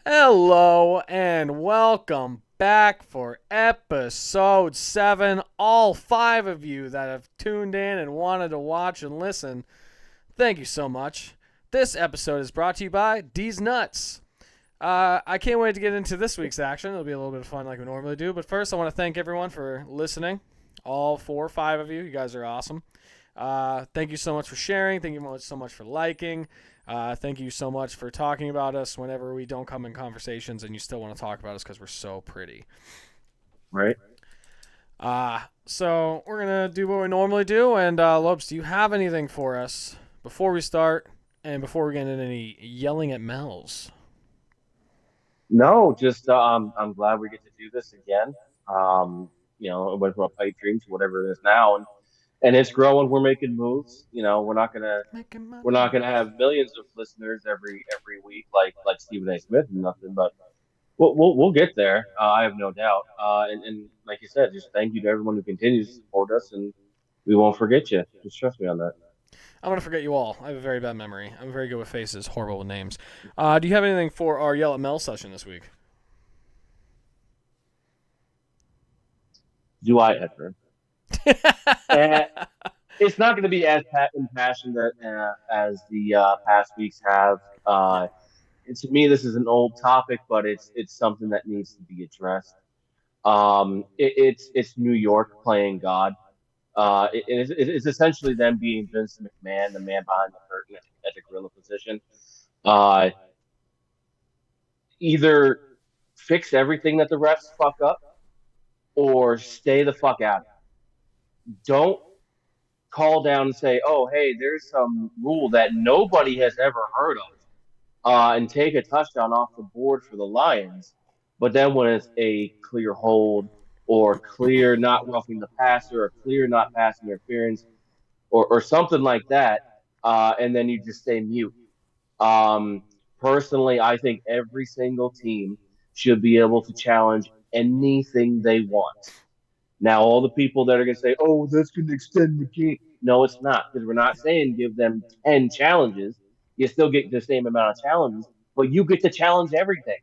Hello and welcome back for episode 7. All 5 of you that have tuned in and wanted to watch and listen, thank you so much. This episode is brought to you by D's Nuts. I can't wait to get into this week's action. It'll be a little bit of fun like we normally do. But first, I want to thank everyone for listening. All 4 or 5 of you. You guys are awesome. Thank you so much for sharing. Thank you so much for liking. Thank you so much for talking about us whenever we don't come in conversations and you still want to talk about us because we're so pretty. Right? So we're going to do what we normally do. And Lopes, do you have anything for us before we start and before we get into any yelling at Mel's? No, just I'm glad we get to do this again. It went from a pipe dream to whatever it is now, and it's growing. We're making moves. Making We're money. not gonna have millions of listeners every week like Stephen A. Smith and nothing, but we'll get there. I have no doubt. And like you said, just thank you to everyone who continues to support us, and we won't forget you. Just trust me on that. I'm going to forget you all. I have a very bad memory. I'm very good with faces, horrible with names. Do you have anything for our Yell at Mel session this week? Do I, Edgar? And it's not going to be as impassioned as the past weeks have. Yeah. And to me, this is an old topic, but it's something that needs to be addressed. It's New York playing God. It's essentially them being Vince McMahon, the man behind the curtain at the gorilla position. Uh, Either fix everything that the refs fuck up, or stay the fuck out. Don't call down and say, "Oh, hey, there's some rule that nobody has ever heard of," and take a touchdown off the board for the Lions. But then when it's a clear hold or clear not roughing the passer or clear not pass interference or something like that, and then you just stay mute. Um, Personally, I think every single team should be able to challenge anything they want. Now, all the people that are going to say, "Oh, that's going to extend the game," no, it's not, because we're not saying give them 10 challenges. You still get the same amount of challenges, but you get to challenge everything.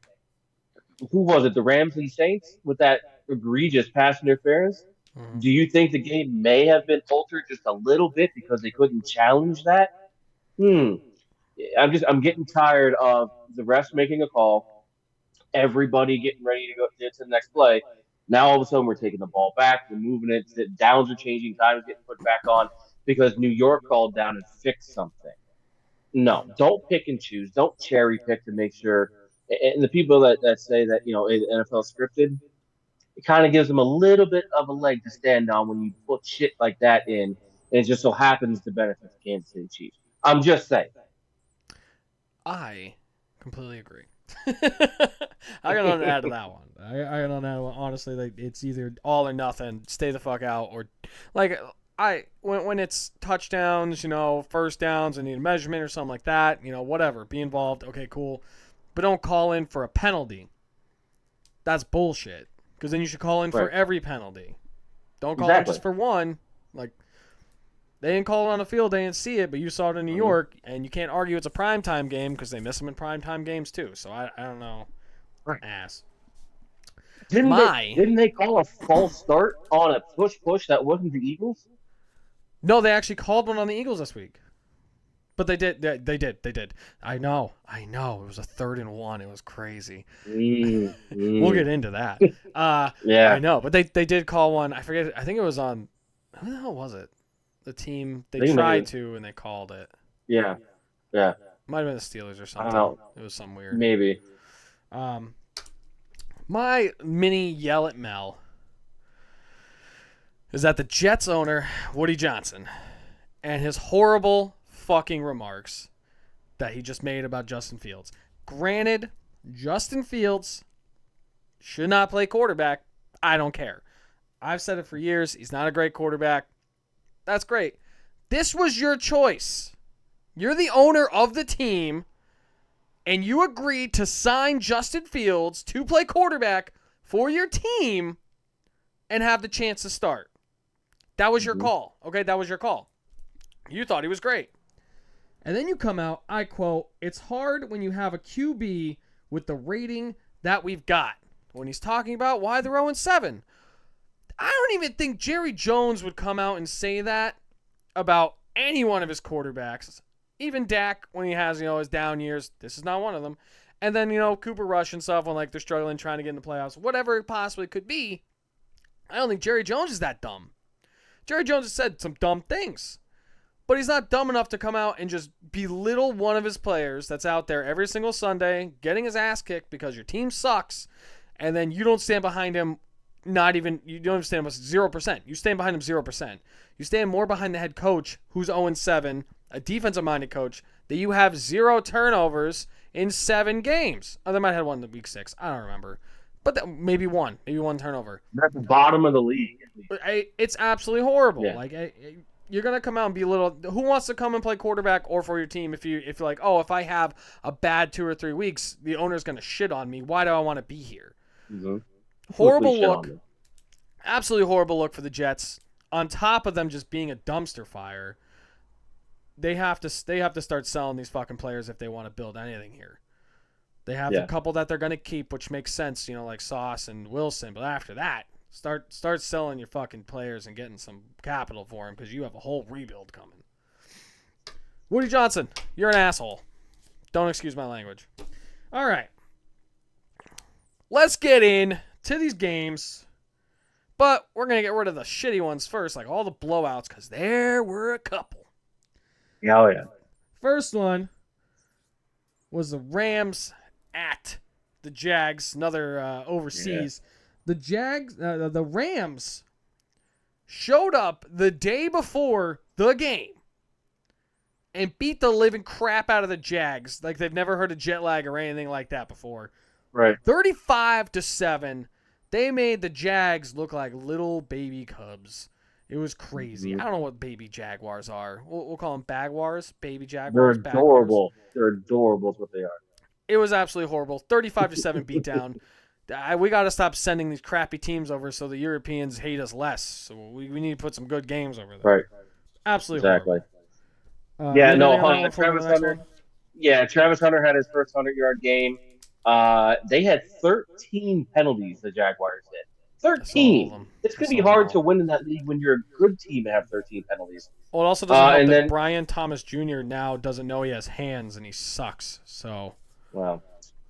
Who was it? The Rams and Saints with that egregious pass interference. Mhm. Do you think the game may have been altered just a little bit because they couldn't challenge that? Hmm. I'm getting tired of the refs making a call, everybody getting ready to go to the next play. Now all of a sudden we're taking the ball back, we're moving it, the downs are changing, times getting put back on because New York called down and fixed something. No, don't pick and choose. Don't cherry pick to make sure. And the people that say that NFL scripted, it kind of gives them a little bit of a leg to stand on when you put shit like that in, and it just so happens to benefit the Kansas City Chiefs. I'm just saying. I completely agree. I got nothing to add to that one. I got nothing to add. Honestly, like it's either all or nothing. Stay the fuck out, or like when it's touchdowns, first downs, and need a measurement or something like that. Whatever. Be involved. Okay, cool. But don't call in for a penalty. That's bullshit. Because then you should call in for Right. every penalty. Don't call in Exactly. just for one. Like they didn't call it on the field, they didn't see it, but you saw it in New Mm-hmm. York, and you can't argue it's a primetime game because they miss them in primetime games too. So I don't know. Right. Ass. Didn't they My. didn't they call a false start on a push that wasn't the Eagles? No, they actually called one on the Eagles this week. But they did. They did. I know. It was a 3rd and 1. It was crazy. Mm, We'll mm. get into that. I Yeah, know. But they did call one. I forget. I think it was on. Who the hell was it? The team. They I think tried maybe. to, and they called it. Yeah, yeah. Might have been the Steelers or I don't something. know. It was some weird. Maybe. Um, my mini yell at Mel is that the Jets owner, Woody Johnson, and his horrible fucking remarks that he just made about Justin Fields. Granted, Justin Fields should not play quarterback. I don't care. I've said it for years. He's not a great quarterback. That's great. This was your choice. You're the owner of the team, and you agreed to sign Justin Fields to play quarterback for your team and have the chance to start. That was your Hmm. call. Okay, that was your call. You thought he was great. And then you come out, I quote, "It's hard when you have a QB with the rating that we've got when he's talking about why they're 0-7. I don't even think Jerry Jones would come out and say that about any one of his quarterbacks. Even Dak, when he has, his down years, this is not one of them. And then, Cooper Rush and stuff when, they're struggling trying to get in the playoffs. Whatever it possibly could be, I don't think Jerry Jones is that dumb. Jerry Jones has said some dumb things. But he's not dumb enough to come out and just belittle one of his players that's out there every single Sunday, getting his ass kicked because your team sucks, and then you don't stand behind him. You don't even stand with 0%. You stand behind him 0%. You stand more behind the head coach who's 0-7, a defensive-minded coach, that you have 0 turnovers in 7 games. Oh, they might have had one in week 6. I don't remember. But maybe one turnover. That's the bottom of the league. It's absolutely horrible. Yeah. You're going to come out and belittle. Who wants to come and play quarterback or for your team if you're like, oh, if I have a bad 2 or 3 weeks, the owner's going to shit on me. Why do I want to be here? Mm-hmm. Horrible look. Absolutely horrible look for the Jets. On top of them just being a dumpster fire, they have to start selling these fucking players if they want to build anything here. They have a couple that they're going to keep, which makes sense, like Sauce and Wilson. But after that, start selling your fucking players and getting some capital for them because you have a whole rebuild coming. Woody Johnson, you're an asshole. Don't excuse my language. All right. Let's get in to these games. But we're going to get rid of the shitty ones first, like all the blowouts, because there were a couple. Oh, yeah. First one was the Rams at the Jags, another overseas. Yeah. The Rams showed up the day before the game and beat the living crap out of the Jags like they've never heard of jet lag or anything like that before. Right. 35-7. They made the Jags look like little baby cubs. It was crazy. Mm-hmm. I don't know what baby Jaguars are. We'll call them Bagwars, baby Jaguars. They're adorable. They're adorable is what they are. It was absolutely horrible. 35-7 beatdown. We got to stop sending these crappy teams over so the Europeans hate us less. So we need to put some good games over there. Right. Absolutely exactly. horrible. Travis Hunter. Yeah, Travis Hunter had his first 100-yard game. They had 13 penalties, the Jaguars did. 13. It's going to be hard to win in that league when you're a good team to have 13 penalties. Well, it also doesn't help that Brian Thomas Jr. now doesn't know he has hands and he sucks. So. Wow.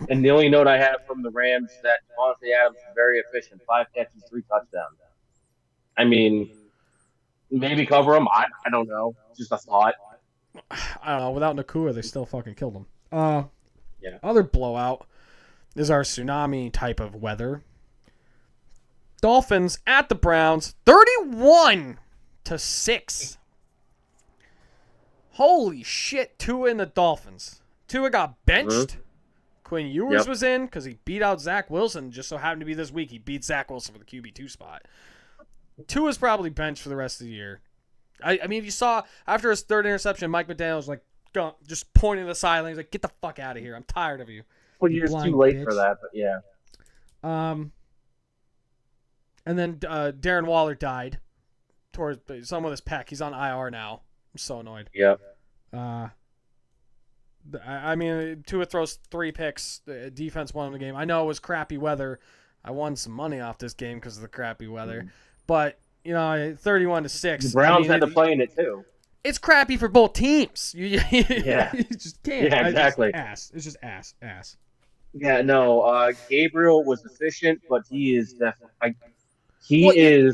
And the only note I have from the Rams that Devontae Adams is very efficient. 5 catches, 3 touchdowns. I mean, maybe cover him. I don't know. Just a thought. I don't know. Without Nakua, they still fucking killed him. Yeah. Other blowout is our tsunami type of weather. Dolphins at the Browns, 31-6. Holy shit, Tua and the Dolphins. Tua got benched. Mm-hmm. Quinn Ewers was in because he beat out Zach Wilson. Just so happened to be this week. He beat Zach Wilson for the QB2 spot. Tua's probably benched for the rest of the year. I mean, if you saw after his third interception, Mike McDaniel was like, just pointing to the sideline. He's like, get the fuck out of here. I'm tired of you. Well, you're too late for that, but yeah. And then Darren Waller died. Tore some with his pec. He's on IR now. I'm so annoyed. Yep. I mean, Tua throws 3 picks. The defense won the game. I know it was crappy weather. I won some money off this game because of the crappy weather. But, 31-6. The Browns had to play in it, too. It's crappy for both teams. You just can't. Yeah, exactly. It's just ass. Yeah, no. Gabriel was efficient, but he is definitely... in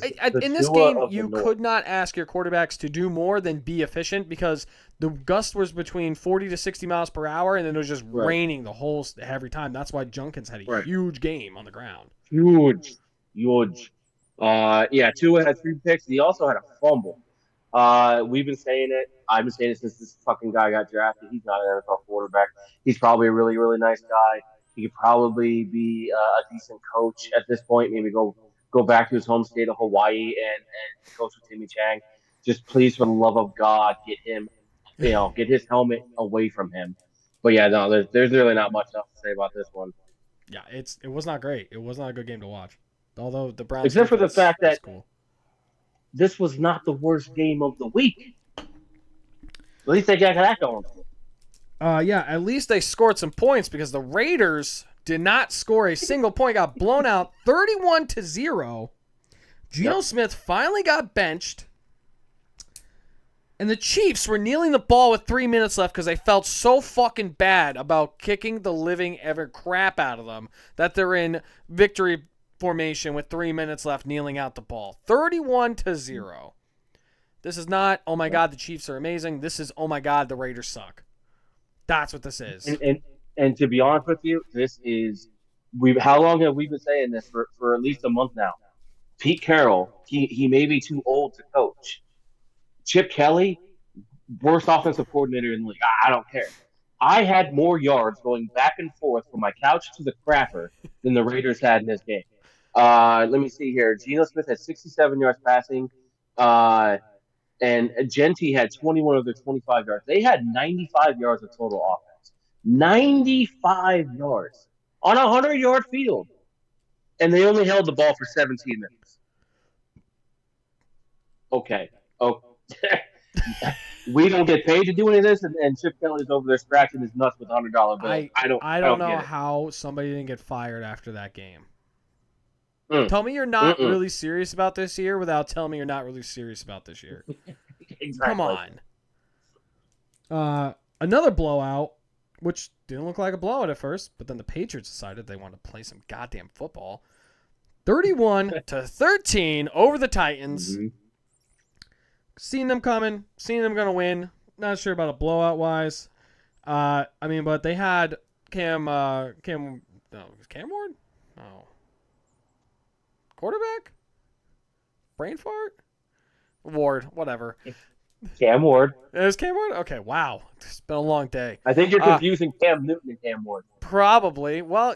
this game, you could not ask your quarterbacks to do more than be efficient because the gust was between 40 to 60 miles per hour, and then it was just raining every time. That's why Junkins had a huge game on the ground. Huge. Tua had 3 picks. He also had a fumble. We've been saying it. I've been saying it since this fucking guy got drafted. He's not an NFL quarterback. He's probably a really, really nice guy. He could probably be a decent coach at this point. Maybe go back to his home state of Hawaii and coach with Timmy Chang. Just please, for the love of God, get him, get his helmet away from him. But yeah, no, there's really not much else to say about this one. Yeah, it was not great. It was not a good game to watch. Although the Browns, except for the fact that this was not the worst game of the week. At least they got that going. At least they scored some points because the Raiders did not score a single point, got blown out 31-0. Geno Smith finally got benched. And the Chiefs were kneeling the ball with 3 minutes left because they felt so fucking bad about kicking the living ever crap out of them that they're in victory formation with 3 minutes left, kneeling out the ball. 31-0. This is not, oh my God, the Chiefs are amazing. This is, oh my God, the Raiders suck. That's what this is. And to be honest with you, this is how long have we been saying this for at least a month now? Pete Carroll, he may be too old to coach. Chip Kelly, worst offensive coordinator in the league. I don't care. I had more yards going back and forth from my couch to the crapper than the Raiders had in this game. Let me see here. Geno Smith had 67 yards passing, and Genti had 21 of their 25 yards. They had 95 yards of total offense. 95 yards on a 100-yard field. And they only held the ball for 17 minutes. Okay. We don't get paid to do any of this, and Chip Kelly's over there scratching his nuts with $100 bills. I don't know how somebody didn't get fired after that game. Tell me you're not really serious about this year without telling me you're not really serious about this year. Exactly. Come on. Another blowout, which didn't look like a blowout at first, but then the Patriots decided they wanted to play some goddamn football. 31-13 over the Titans. Mm-hmm. Seen them coming, seen them going to win. Not sure about a blowout wise. But they had Cam Ward? No. Quarterback? Brain fart? Ward, whatever. Cam Ward. It was Cam Ward? Okay, wow. It's been a long day. I think you're confusing Cam Newton and Cam Ward. Probably. Well,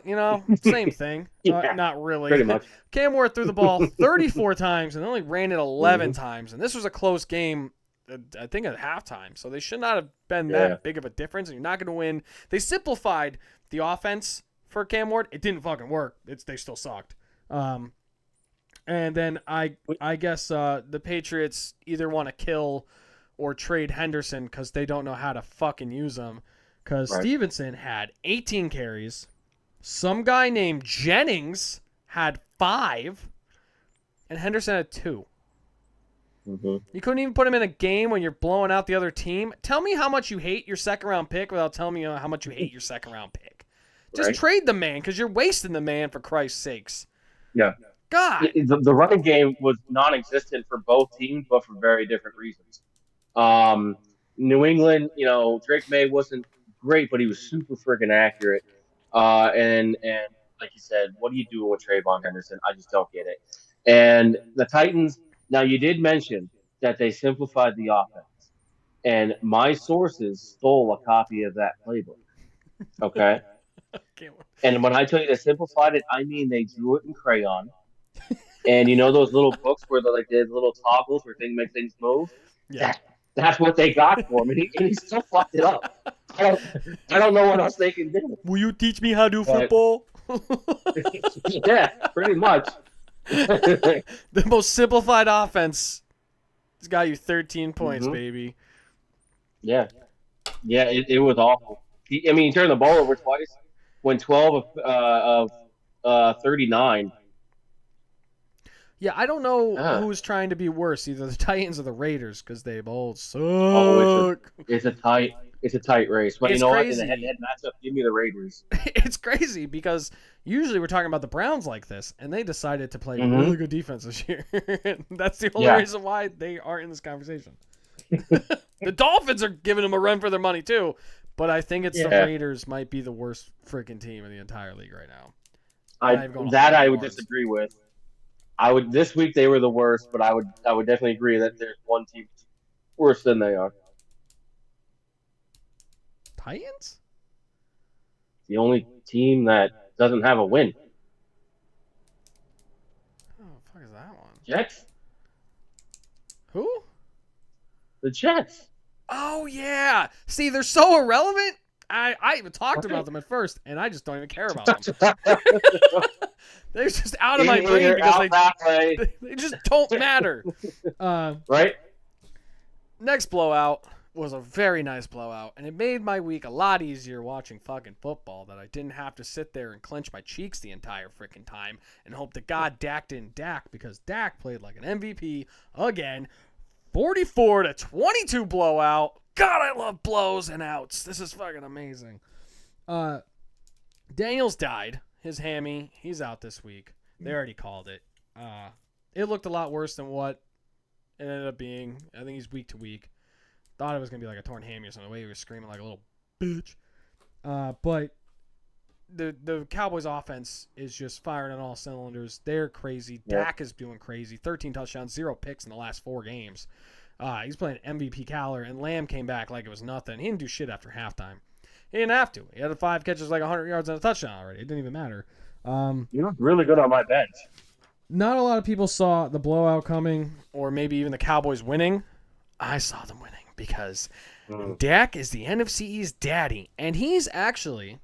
same thing. Not really. Pretty much. Cam Ward threw the ball 34 times and only ran it 11 times. And this was a close game, I think, at halftime. So they should not have been that big of a difference. And you're not going to win. They simplified the offense for Cam Ward. It didn't fucking work. They still sucked. And then I guess the Patriots either want to kill or trade Henderson because they don't know how to fucking use him. Because Stevenson had 18 carries. Some guy named Jennings had 5. And Henderson had 2. Mm-hmm. You couldn't even put him in a game when you're blowing out the other team. Tell me how much you hate your second-round pick without telling me how much you hate your second-round pick. Just trade the man because you're wasting the man, for Christ's sakes. Yeah. God. The running game was non-existent for both teams, but for very different reasons. New England, Drake May wasn't great, but he was super freaking accurate. And like you said, what are you doing with Trayvon Henderson? I just don't get it. And the Titans, now you did mention that they simplified the offense. And my sources stole a copy of that playbook. Okay? And when I tell you they simplified it, I mean they drew it in crayon. And those little books where they have little toggles where things make things move? Yeah. That's what they got for him, and he still fucked it up. I don't know what else they can do. Will you teach me how to do football? Yeah, pretty much. The most simplified offense has got you 13 points, baby. Yeah. Yeah, it was awful. He turned the ball over twice, went 12 of 39. Yeah, I don't know who's trying to be worse, either the Titans or the Raiders, because they both suck. Oh, it's a tight race. But it's what? In the head-to-head matchup, give me the Raiders. It's crazy because usually we're talking about the Browns like this, and they decided to play really good defense this year. That's the only reason why they aren't in this conversation. The Dolphins are giving them a run for their money too, but I think it's the Raiders might be the worst freaking team in the entire league right now. I would disagree with. This week they were the worst, but I would definitely agree that there's one team worse than they are. Titans? The only team that doesn't have a win. Oh, the fuck is that one? Jets. Who? The Jets. Oh yeah. See, they're so irrelevant. I even talked about them at first, and I just don't even care about them. They're just out of my brain because they just don't matter. Right? Next blowout. was a very nice blowout, and it made my week a lot easier watching fucking football, that I didn't have to sit there and clench my cheeks the entire freaking time and hope to God Dak didn't Dak, because Dak played like an MVP again. 44-22 blowout. God, I love blows and outs. This is fucking amazing. Daniels died. His hammy. He's out this week. They already called it. It looked a lot worse than what it ended up being. I think he's week to week. Thought it was going to be like a torn hammy or something. The way he was screaming like a little bitch. But the Cowboys offense is just firing on all cylinders. They're crazy. Yep. Dak is doing crazy. 13 touchdowns, 0 picks in the last 4 games. He's playing MVP caliber, and Lamb came back like it was nothing. He didn't do shit after halftime. He didn't have to. He had 5 catches, like 100 yards and a touchdown already. It didn't even matter. You look really good on my bench. Not a lot of people saw the blowout coming, or maybe even the Cowboys winning. I saw them winning because Dak is the NFC East daddy, and he's actually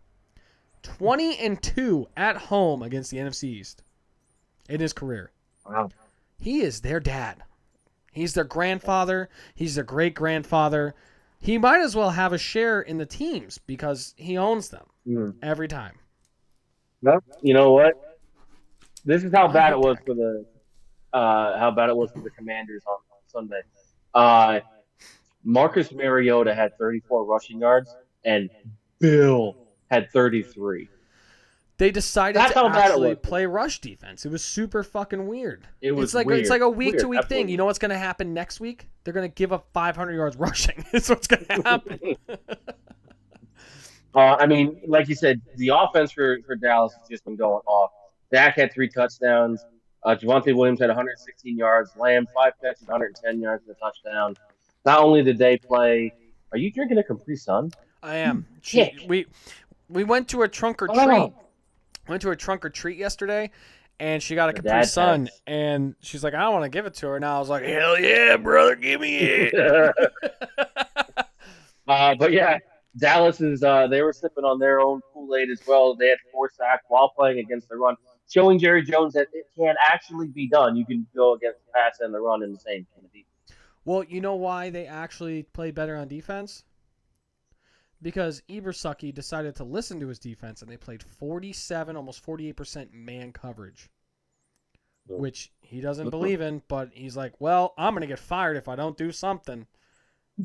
20-2 at home against the NFC East in his career. Wow. He is their dad. He's their grandfather. He's their great-grandfather. He might as well have a share in the teams because he owns them every time. No, you know what? This is how bad it was for the Commanders on Sunday. Marcus Mariota had 34 rushing yards, and Bill had 33. They decided That's to how bad it actually was. play rush defense. It was super fucking weird. It was weird. It's like a week-to-week Weird, thing. absolutely. You know what's going to happen next week? They're going to give up 500 yards rushing. That's what's going to happen. I mean, like you said, the offense for Dallas has just been going off. Dak had 3 touchdowns. Javonte Williams had 116 yards. Lamb, 5 catches, 110 yards and a touchdown. Not only did they play... Are you drinking a Capri Sun? I am. Kick. We went to a trunk or treat. Oh. Went to a trunk or treat yesterday, and she got a Her Capri dad Sun, has. and she's like, I don't want to give it to her. Now I was like, hell yeah, brother, give me it. But yeah, Dallas is they were sipping on their own Kool-Aid as well. They had 4 sacks while playing against the run, showing Jerry Jones that it can actually be done. You can go against the pass and the run in the same kind of defense. Well, you know why they actually played better on defense? Because Ebersucky decided to listen to his defense, and they played 47, almost 48% man coverage, which he doesn't believe in, but he's like, well, I'm going to get fired if I don't do something.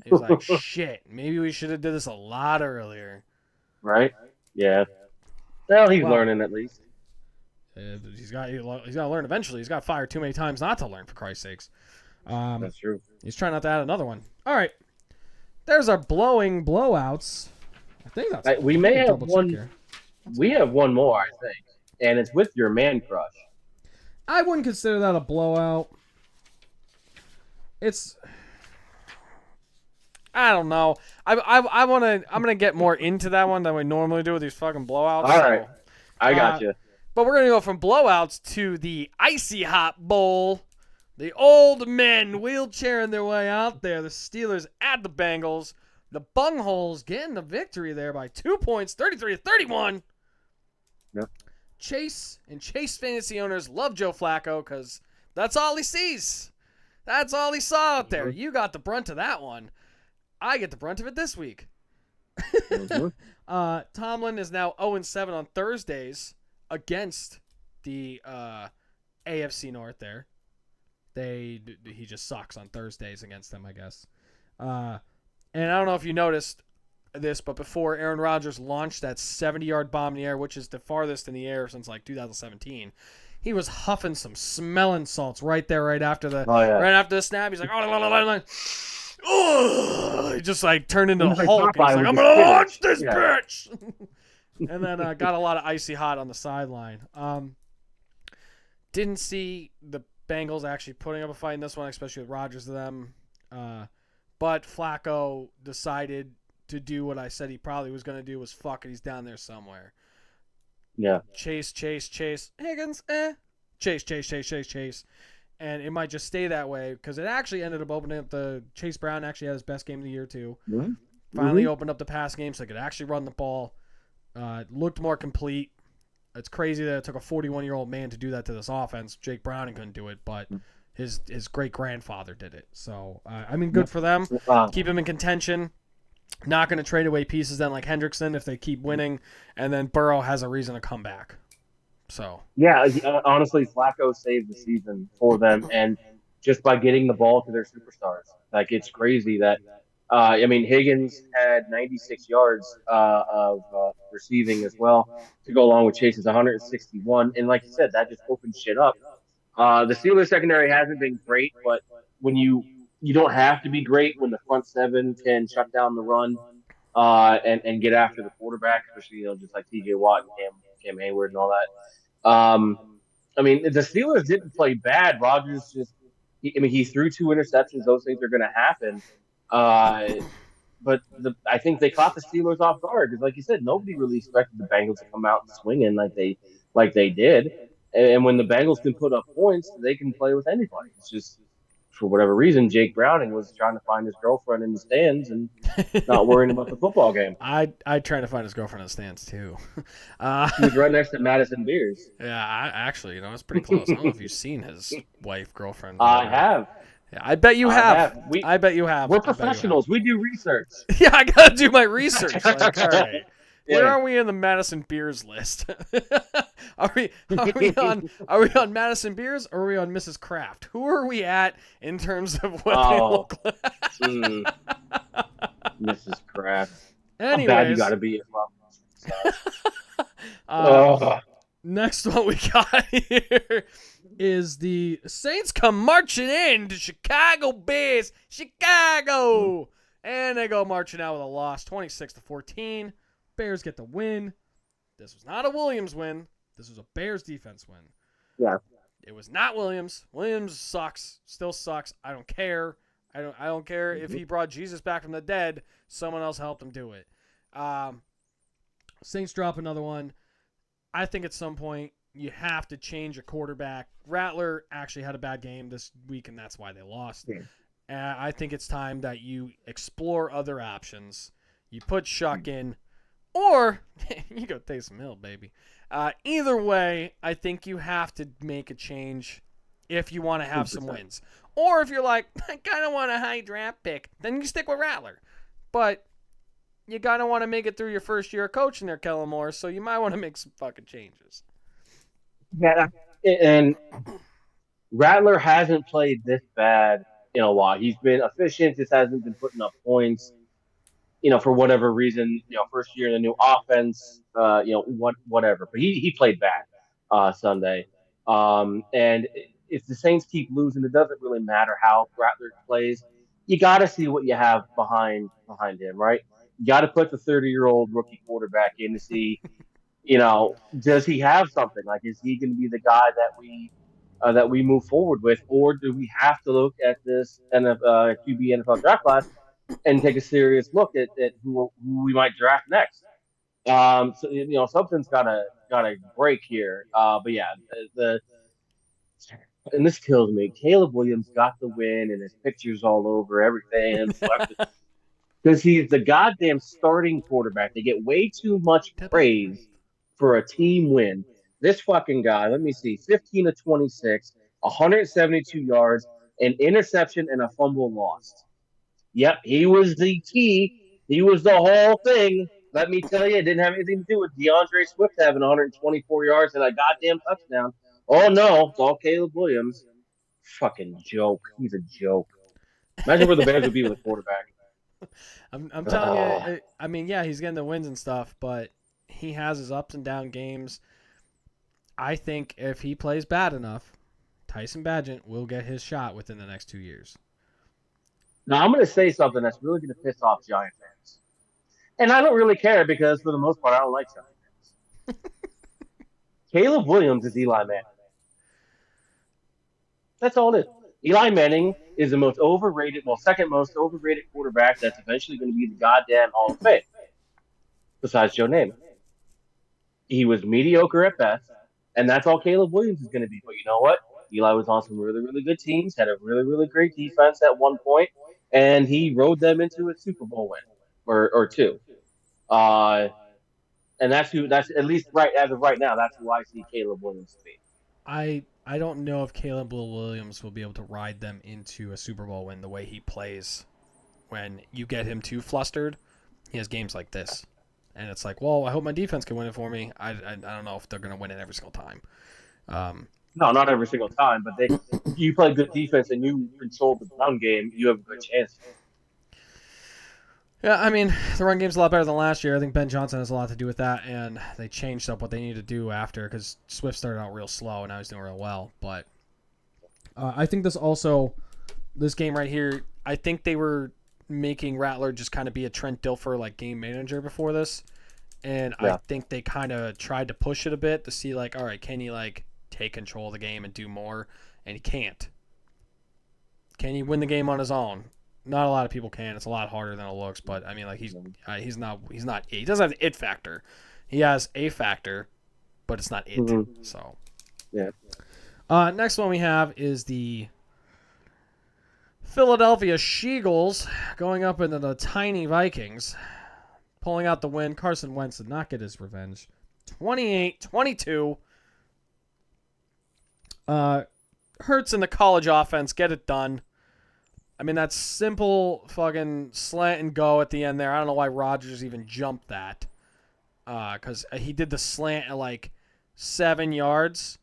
He's like, shit, maybe we should have did this a lot earlier. Right? Yeah. Well, he's Well, learning at least. He's got to learn eventually. He's got fired too many times not to learn, for Christ's sakes. That's true. He's trying not to add another one. All right. There's our blowouts. I think that's We may have double check one. here. We have one more, I think, and it's with your man crush. I wouldn't consider that a blowout. I don't know. I want to. I'm gonna get more into that one than we normally do with these fucking blowouts. All right, I got you. But we're gonna go from blowouts to the icy hot bowl. The old men wheelchairing their way out there. The Steelers at the Bengals. The Bungholes getting the victory there by 2 points, 33-31. Yep. Chase and Chase fantasy owners love Joe Flacco because that's all he sees. That's all he saw out there. You got the brunt of that one. I get the brunt of it this week. Tomlin is now 0-7 on Thursdays against the AFC North there. He just sucks on Thursdays against them, I guess. And I don't know if you noticed this, but before Aaron Rodgers launched that 70-yard bomb in the air, which is the farthest in the air since like 2017, he was huffing some smelling salts right there, right after the snap. He's like, oh, he just like turned into a Hulk. He's like, I'm gonna launch this bitch. And then got a lot of icy hot on the sideline. Didn't see the Bengals actually putting up a fight in this one, especially with Rodgers to them. But Flacco decided to do what I said he probably was going to do, was fuck it, he's down there somewhere. Yeah. Chase. Higgins, Chase. And it might just stay that way because it actually ended up opening up the Chase Brown actually had his best game of the year too. Mm-hmm. Finally opened up the pass game so they could actually run the ball. Looked more complete. It's crazy that it took a 41-year-old man to do that to this offense. Jake Browning couldn't do it, but his great grandfather did it. So I mean, good for them. Keep him in contention. Not going to trade away pieces then like Hendrickson if they keep winning, and then Burrow has a reason to come back. So Yeah, honestly, Flacco saved the season for them, and just by getting the ball to their superstars, like it's crazy that. I mean, Higgins had 96 yards of receiving as well to go along with Chase's 161, and like you said, that just opened shit up. The Steelers secondary hasn't been great, but when you don't have to be great when the front seven can shut down the run and get after the quarterback, especially just like T.J. Watt and Cam Hayward and all that. I mean, the Steelers didn't play bad. Rodgers just, I mean, he threw two interceptions. Those things are going to happen. Uh, but I think they caught the Steelers off guard because, like you said, nobody really expected the Bengals to come out swinging like they did. And when the Bengals can put up points, they can play with anybody. It's just for whatever reason, Jake Browning was trying to find his girlfriend in the stands and not worrying about the football game. I try to find his girlfriend in the stands too. He was right next to Madison Beers. Yeah, actually, it's pretty close. I don't know if you've seen his wife, girlfriend, I whatever. have. Yeah, I bet you I have. have. I bet you have. We're professionals. We do research. Yeah, I gotta do my research. Like, all right. Where Yeah. are we in the Madison Beers list? are we on Madison Beers or are we on Mrs. Kraft? Who are we at in terms of what they look like? Mrs. Kraft. How Anyways, bad you gotta be as well. next one we got here is the Saints come marching in to Chicago Bears, Chicago, and they go marching out with a loss, 26-14. Bears get the win. This was not a Williams win. This was a Bears defense win. Yeah. It was not Williams. Williams sucks. Still sucks. I don't care. I don't care if he brought Jesus back from the dead. Someone else helped him do it. Saints drop another one. I think at some point you have to change your quarterback. Rattler actually had a bad game this week, and that's why they lost. Yeah. I think it's time that you explore other options. You put Shuck in, or you go Taysom Hill, baby. Either way, I think you have to make a change if you want to have 100%. Some wins. Or if you're like, I kind of want a high draft pick, then you stick with Rattler. But you got to want to make it through your first year of coaching there, Kellen Moore, so you might want to make some fucking changes. Yeah. And Rattler hasn't played this bad in a while. He's been efficient, just hasn't been putting up points. For whatever reason, first year in the new offense, whatever. But he played bad Sunday. And if the Saints keep losing, it doesn't really matter how Rattler plays. You got to see what you have behind him, right? You got to put the 30-year-old rookie quarterback in to see, does he have something? Like, is he going to be the guy that we move forward with, or do we have to look at this QB NFL draft class and take a serious look at who we might draft next? So something's gotta break here. But yeah, and this kills me. Caleb Williams got the win, and his pictures all over everything, because he's the goddamn starting quarterback. They get way too much praise for a team win. This fucking guy, let me see, 15 to 26, 172 yards, an interception, and a fumble lost. Yep, he was the key. He was the whole thing. Let me tell you, it didn't have anything to do with DeAndre Swift having 124 yards and a goddamn touchdown. Oh, no, it's all Caleb Williams. Fucking joke. He's a joke. Imagine where the Bears would be with a quarterback. I'm telling you, I mean, yeah, he's getting the wins and stuff, but he has his ups and down games. I think if he plays bad enough, Tyson Bagent will get his shot within the next 2 years. Now, I'm going to say something that's really going to piss off Giant fans. And I don't really care because, for the most part, I don't like Giant fans. Caleb Williams is Eli Manning. That's all it is. Eli Manning is the most overrated, second most overrated quarterback that's eventually going to be the goddamn Hall of Fame, besides Joe Namath. He was mediocre at best, and that's all Caleb Williams is going to be. But you know what? Eli was on some really, really good teams, had a really, really great defense at one point, and he rode them into a Super Bowl win or two. And that's at least right as of right now, that's who I see Caleb Williams to be. I don't know if Caleb Williams will be able to ride them into a Super Bowl win the way he plays. When you get him too flustered, he has games like this, and it's like, well, I hope my defense can win it for me. I don't know if they're going to win it every single time. Um, No, not every single time, but you play good defense and you control the run game, you have a good chance. yeah, I mean, the run game's a lot better than last year. I think Ben Johnson has a lot to do with that, and they changed up what they need to do after because Swift started out real slow and now he's doing real well. But I think this game right here, I think they were making Rattler just kind of be a Trent Dilfer like game manager before this, and I Yeah. think they kind of tried to push it a bit to see like, all right, can he like take control of the game and do more? And he can't. Can he win the game on his own? Not a lot of people can. It's a lot harder than it looks. But I mean, like he's not. He doesn't have the it factor. He has a factor, but it's not it. Mm-hmm. So Yeah. next one we have is the Philadelphia Sheagles going up into the tiny Vikings, pulling out the win. Carson Wentz did not get his revenge. 28-22. Hurts in the college offense. Get it done. I mean, that simple fucking slant and go at the end there. I don't know why Rodgers even jumped that. Because he did the slant at like 7 yards,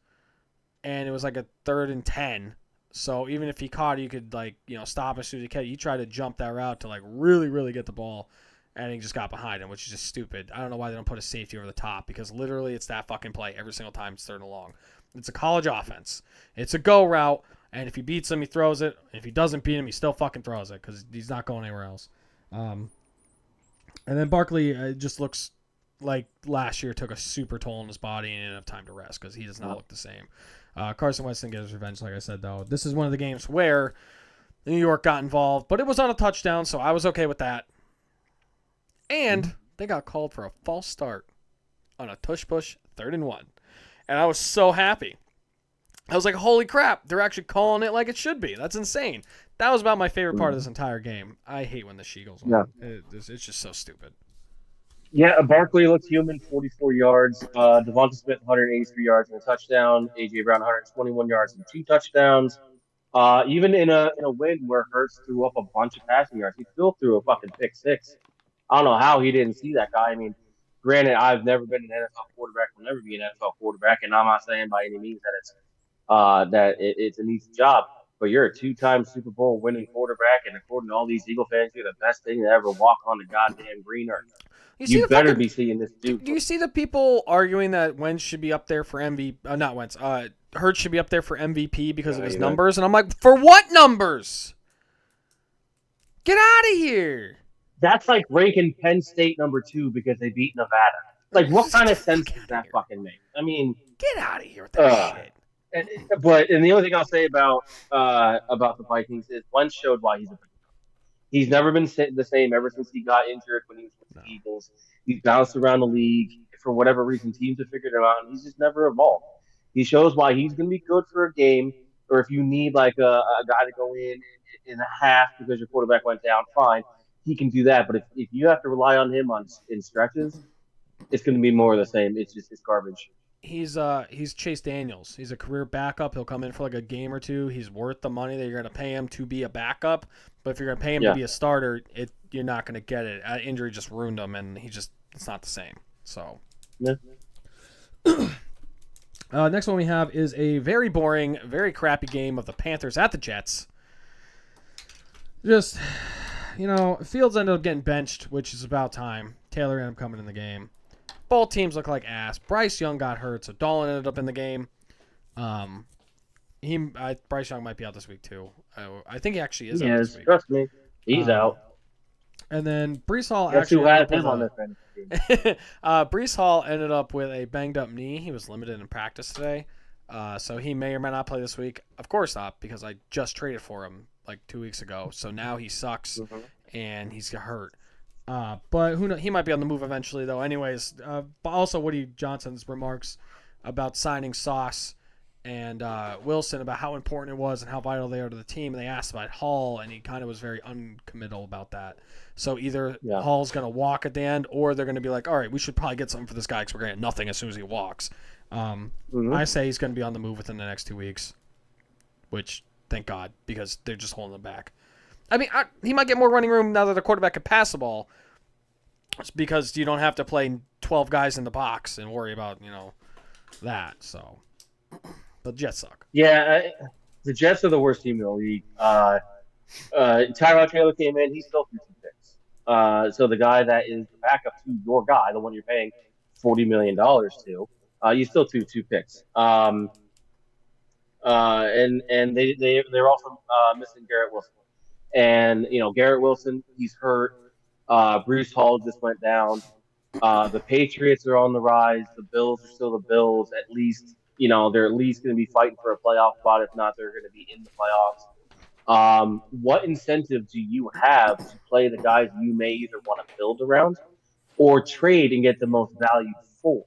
and it was like a 3rd and 10. So even if he caught it, you could like stop as soon as he caught it. You tried to jump that route to like really get the ball, and he just got behind him, which is just stupid. I don't know why they don't put a safety over the top because literally it's that fucking play every single time it's 3rd and long. It's a college offense. It's a go route. And if he beats him, he throws it. If he doesn't beat him, he still fucking throws it because he's not going anywhere else. And then Barkley just looks like last year took a super toll on his body and didn't have time to rest because he does not look the same. Carson Wentz didn't get his revenge, like I said, though. This is one of the games where New York got involved, but it was on a touchdown, so I was okay with that. And they got called for a false start on a tush-push 3rd and 1. And I was so happy. I was like, holy crap, they're actually calling it like it should be. That's insane. That was about my favorite part of this entire game. I hate when the Sheagles win. Yeah. It's just so stupid. Yeah, Barkley looked human, 44 yards. Devonta Smith, 183 yards and a touchdown. A.J. Brown, 121 yards and 2 touchdowns. Even in a win where Hurts threw up a bunch of passing yards, he still threw a fucking pick six. I don't know how he didn't see that guy. I mean, granted, I've never been an NFL quarterback, will never be an NFL quarterback, and I'm not saying by any means that it's an easy job. But you're a 2-time Super Bowl winning quarterback, and according to all these Eagle fans, you're the best thing to ever walk on the goddamn green earth. You better be seeing this dude. Do you see the people arguing that Wentz should be up there for MVP? Not Wentz. Hurts should be up there for MVP because of his numbers, and I'm like, for what numbers? Get out of here. That's like ranking Penn State number 2 because they beat Nevada. Like, what kind of sense does that fucking make? I mean, get out of here with that shit. And the only thing I'll say about the Vikings is Wentz showed why he's never been the same ever since he got injured when he was with the Eagles. He's bounced around the league for whatever reason. Teams have figured him out, and he's just never evolved. He shows why he's going to be good for a game, or if you need like a guy to go in a half because your quarterback went down, fine, he can do that. But if you have to rely on him in stretches, it's going to be more of the same. It's garbage. He's Chase Daniels. He's a career backup. He'll come in for like a game or two. He's worth the money that you're going to pay him to be a backup. But if you're going to pay him to be a starter, you're not going to get it. Injury just ruined him, and it's not the same. So, yeah. Next one we have is a very boring, very crappy game of the Panthers at the Jets. Just, Fields ended up getting benched, which is about time. Taylor ended up coming in the game. Both teams look like ass. Bryce Young got hurt, so Dolan ended up in the game. Bryce Young might be out this week too. I think he actually is out this week. Trust me, he's out. And then Breece Hall Guess who had him on this team? Breece Hall ended up with a banged up knee. He was limited in practice today, so he may or may not play this week. Of course not, because I just traded for him like 2 weeks ago. So now he sucks, and he's hurt. But who knows? He might be on the move eventually, though. Anyways, also Woody Johnson's remarks about signing Sauce and Wilson about how important it was and how vital they are to the team. And they asked about Hall, and he kind of was very uncommittal about that. So either Hall's going to walk at the end, or they're going to be like, all right, we should probably get something for this guy because we're going to get nothing as soon as he walks. Mm-hmm. I say he's going to be on the move within the next 2 weeks, which thank God because they're just holding him back. I mean, he might get more running room now that the quarterback can pass the ball. It's because you don't have to play 12 guys in the box and worry about that. So, the Jets suck. Yeah, the Jets are the worst team in the league. Tyrod Taylor came in; he still threw 2 picks. So the guy that is the backup to your guy, the one you're paying $40 million to, you still threw 2 picks. And they're also missing Garrett Wilson. And Garrett Wilson, he's hurt. Bruce Hall just went down. The Patriots are on the rise. The Bills are still the Bills. At least they're at least going to be fighting for a playoff spot. If not, they're going to be in the playoffs. What incentive do you have to play the guys you may either want to build around or trade and get the most value for?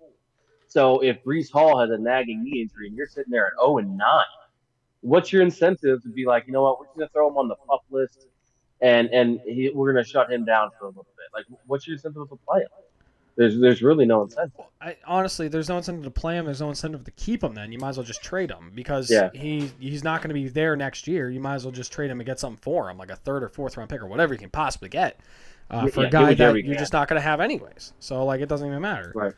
So if Brees Hall has a nagging knee injury and you're sitting there at 0-9, what's your incentive to be like, you know what, we're just gonna throw him on the pup list we're gonna shut him down for a little bit? Like, what's your incentive to play him? There's really no incentive. Honestly, there's no incentive to play him. There's no incentive to keep him. Then you might as well just trade him because Yeah, he's not going to be there next year. You might as well just trade him and get something for him, like a third or fourth round pick or whatever you can possibly get for a get guy whichever that you you're can. just not going to have anyways. So like it doesn't even matter. Right.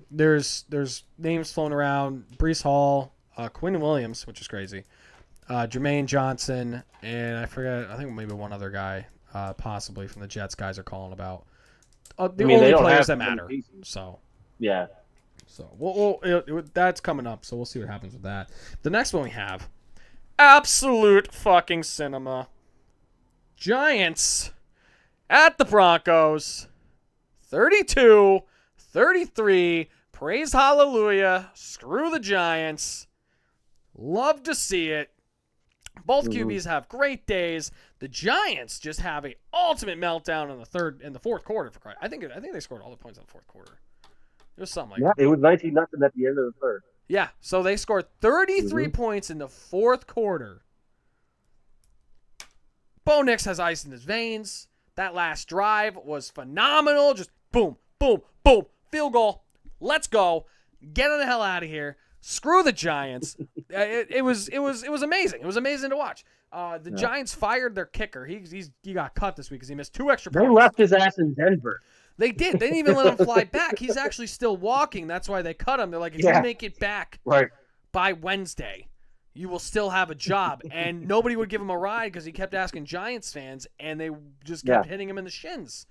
There's names flown around: Brees Hall, Quinn Williams, which is crazy, Jermaine Johnson, and I forget. I think maybe one other guy, possibly from the Jets. Guys are calling about. The I mean, they only don't players have that too many matter. pieces. So Yeah. that's coming up. So we'll see what happens with that. The next one we have, absolute fucking cinema. Giants at the Broncos, 32-33. Praise hallelujah. Screw the Giants. Love to see it. Both QBs have great days. The Giants just have a ultimate meltdown in the fourth quarter. For Christ, I think they scored all the points in the fourth quarter. It was something like It was 19-0 at the end of the third. yeah. So they scored 33 points in the fourth quarter. Bo Nix has ice in his veins. That last drive was phenomenal. Just boom, boom, boom, field goal. Let's go. Get the hell out of here. Screw the Giants. It was amazing. It was amazing to watch. The Giants fired their kicker. He got cut this week because he missed 2 extra points. They left his ass in Denver. They did. They didn't even let him fly back. He's actually still walking. That's why they cut him. They're like, if you make it back by Wednesday, you will still have a job. And nobody would give him a ride because he kept asking Giants fans, and they just kept hitting him in the shins.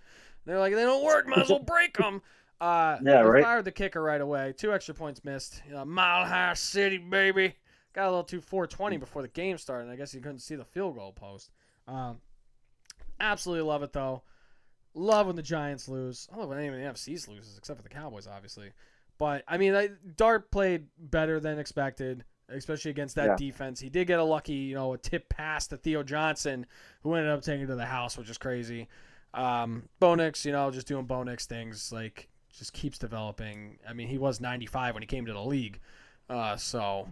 They're like, they don't work. Might as well break them. They fired the kicker right away. 2 extra points missed. Mile High City, baby. Got a little too 420 before the game started. I guess you couldn't see the field goal post. Absolutely love it, though. Love when the Giants lose. I love when any of the NFCs loses, except for the Cowboys, obviously. But, I mean, Dart played better than expected, especially against that defense. He did get a lucky, a tip pass to Theo Johnson, who ended up taking it to the house, which is crazy. Bo Nix, just doing Bo Nix things, like, just keeps developing. I mean, he was 95 when he came to the league. So,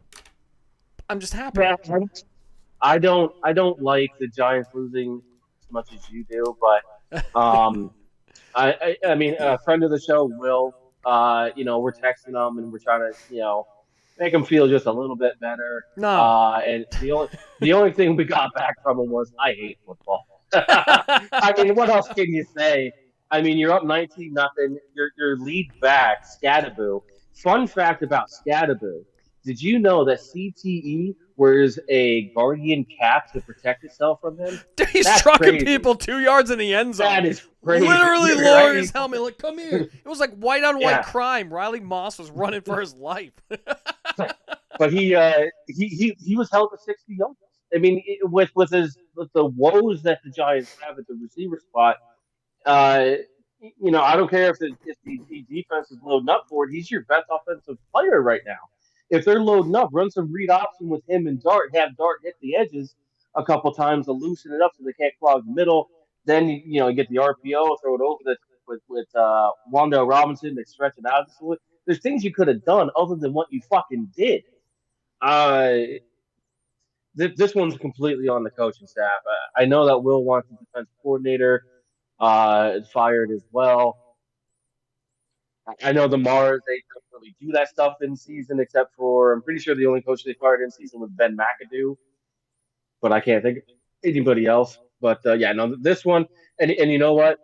I'm just happy. I don't like the Giants losing as much as you do, but I mean, a friend of the show, Will, we're texting him and we're trying to, make him feel just a little bit better. No. And the only thing we got back from him was, I hate football. I mean, what else can you say? I mean, you're up 19-0. Your lead back, Scadaboo. Fun fact about Scadaboo. Did you know that CTE wears a guardian cap to protect itself from him? Dude, he's trucking people 2 yards in the end zone. That is crazy. Literally lowering his helmet, like, come here. It was like white on white crime. Riley Moss was running for his life. But he was held to 60 yards. I mean, with the woes that the Giants have at the receiver spot, I don't care if the defense is loading up for it. He's your best offensive player right now. If they're loading up, run some read option with him and Dart. Have Dart hit the edges a couple times to loosen it up so they can't clog the middle. Then you get the RPO, throw it over with Wando Robinson. They stretch it out. So there's things you could have done other than what you fucking did. This one's completely on the coaching staff. I know that Will wants the defensive coordinator fired as well. I know the Mars, they don't really do that stuff in season, except for, I'm pretty sure the only coach they fired in season was Ben McAdoo, but I can't think of anybody else. But yeah, no, this one, and you know what?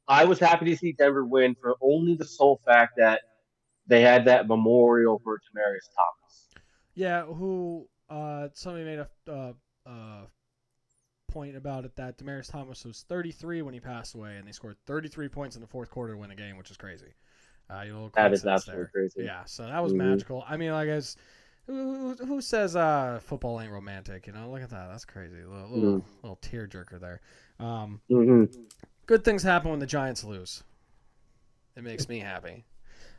I was happy to see Denver win for only the sole fact that they had that memorial for Tamarius Thomas. Yeah, who somebody made a point about it that Demarius Thomas was 33 when he passed away, and they scored 33 points in the fourth quarter to win the game, which is crazy. A little That is coincidence absolutely there. crazy. Yeah, so that was Mm-hmm. magical. I mean, like, as who says football ain't romantic? You know, look at that. That's crazy. Little tearjerker there. Um, Mm-hmm. good things happen when the Giants lose. It makes me happy.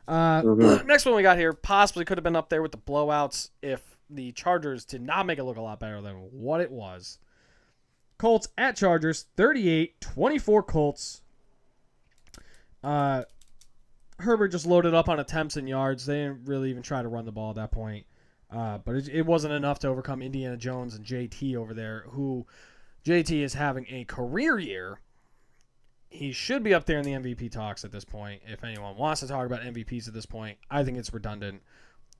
Mm-hmm. Next one we got here possibly could have been up there with the blowouts if the Chargers did not make it look a lot better than what it was. Colts at Chargers, 38-24 Colts. Herbert just loaded up on attempts and yards. They didn't really even try to run the ball at that point. But it wasn't enough to overcome Indiana Jones and JT over there, who JT is having a career year. He should be up there in the MVP talks at this point. If anyone wants to talk about MVPs at this point, I think it's redundant.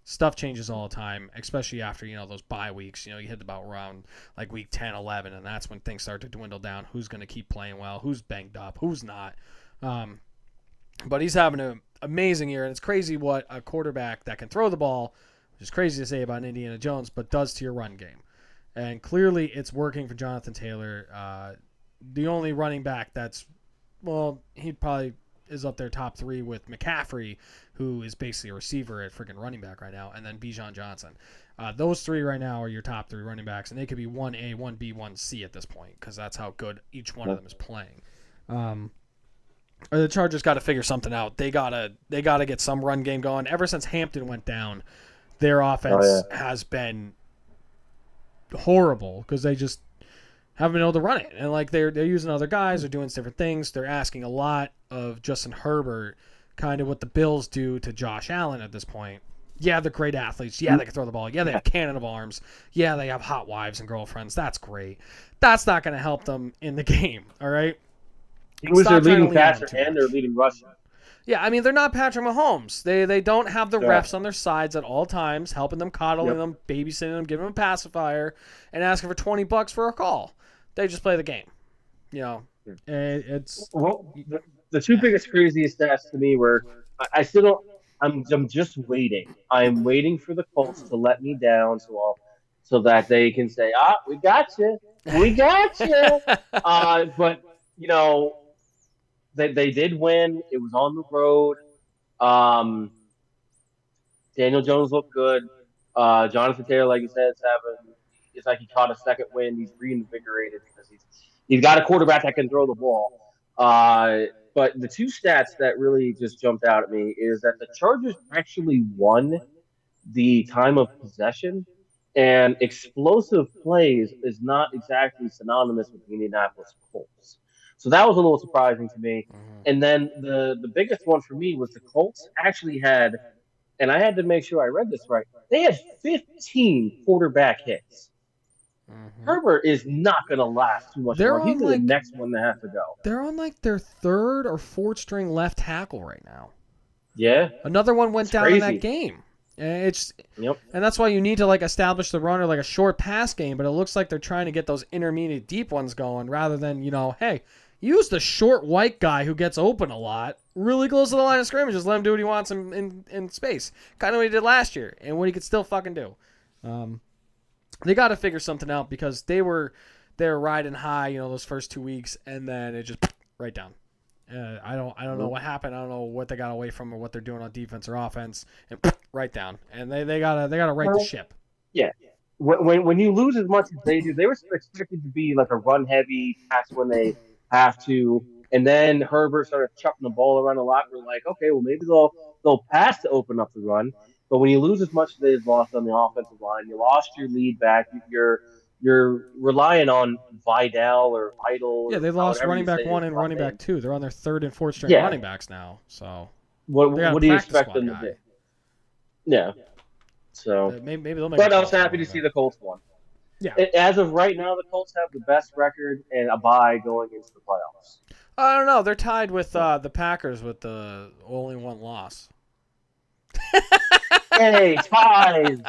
Stuff changes all the time, especially after, those bye weeks. You hit about around like week 10, 11, and that's when things start to dwindle down. Who's going to keep playing well? Who's banged up? Who's not? But he's having an amazing year, and it's crazy what a quarterback that can throw the ball, which is crazy to say about Indiana Jones, but does to your run game. And clearly it's working for Jonathan Taylor. The only running back that's, he probably is up there top three with McCaffrey, who is basically a receiver at freaking running back right now, and then Bijan Johnson. Those three right now are your top three running backs, and they could be 1A, 1B, 1C at this point because that's how good each one of them is playing. The Chargers got to figure something out. They gotta get some run game going. Ever since Hampton went down, their offense has been horrible because they just haven't been able to run it. And like they're using other guys, they're doing different things. They're asking a lot of Justin Herbert, kind of what the Bills do to Josh Allen at this point. Yeah, they're great athletes. Yeah, they can throw the ball. Yeah, they have cannon of arms. Yeah, they have hot wives and girlfriends. That's great. That's not going to help them in the game, all right? He was their Stop trying to leading lean on passer them too and their much. leading rusher. Yeah, I mean, they're not Patrick Mahomes. They don't have the Yeah. refs on their sides at all times, helping them, coddling Yep. them, babysitting them, giving them a pacifier, and asking for $20 for a call. They just play the game. It's Well, the two biggest craziest stats to me were I still don't. I'm just waiting. I'm waiting for the Colts to let me down, so that they can say, we got you, we got you. But you know, they did win. It was on the road. Um, Daniel Jones looked good. Jonathan Taylor, like you said, it's like he caught a second wind. He's reinvigorated because he's got a quarterback that can throw the ball. But the two stats that really just jumped out at me is that the Chargers actually won the time of possession, and explosive plays is not exactly synonymous with the Indianapolis Colts. So that was a little surprising to me. And then the biggest one for me was the Colts actually had, and I had to make sure I read this right. They had 15 quarterback hits. Herbert is not going to last too much they're longer. He's on the next one to have to go. they're on like their third or fourth string left tackle right now. Yeah, Another one went it's down crazy. in that game. And Yep. and that's why you need to like establish the runner like a short pass game, but it looks like they're trying to get those intermediate deep ones going rather than, hey, use the short white guy who gets open a lot, really close to the line of scrimmage, just let him do what he wants in space. Kind of what he did last year and what he could still fucking do. They got to figure something out because they were riding high, those first 2 weeks, and then it just right down. I don't know what happened. I don't know what they got away from or what they're doing on defense or offense, and right down. And they gotta right the ship. Yeah. When you lose as much as they do, they were expected to be like a run heavy pass when they have to, and then Herbert started chucking the ball around a lot. We're like, okay, well maybe they'll pass to open up the run. But when you lose as much as they've lost on the offensive line, you lost your lead back. You're relying on Vidal or Idle Yeah, or they lost whatever you running back say one his and last running name. back two. They're on their third and fourth string Yeah. running backs now. So What they got a do you practice expect squad them to guy. do? Yeah. So, Maybe they'll make. but a I was call for happy him to see there. the Colts won. Yeah. As of right now, the Colts have the best record and a bye going into the playoffs. I don't know. They're tied with the Packers with the only one loss. Yay, ties!